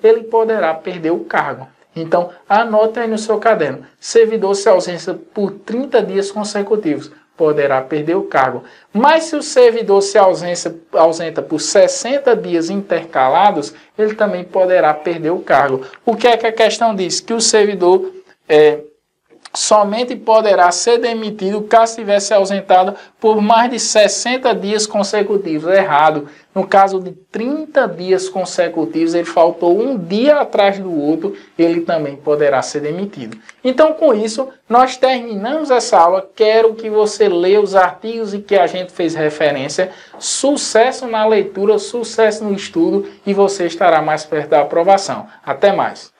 ele poderá perder o cargo. Então, anote aí no seu caderno. Servidor se ausenta por 30 dias consecutivos, poderá perder o cargo. Mas se o servidor se ausenta por 60 dias intercalados, ele também poderá perder o cargo. O que é que a questão diz? Que o servidor somente poderá ser demitido caso tivesse ausentado por mais de 60 dias consecutivos. Errado. No caso de 30 dias consecutivos, ele faltou um dia atrás do outro, ele também poderá ser demitido. Então, com isso, nós terminamos essa aula. Quero que você leia os artigos em que a gente fez referência. Sucesso na leitura, sucesso no estudo e você estará mais perto da aprovação. Até mais.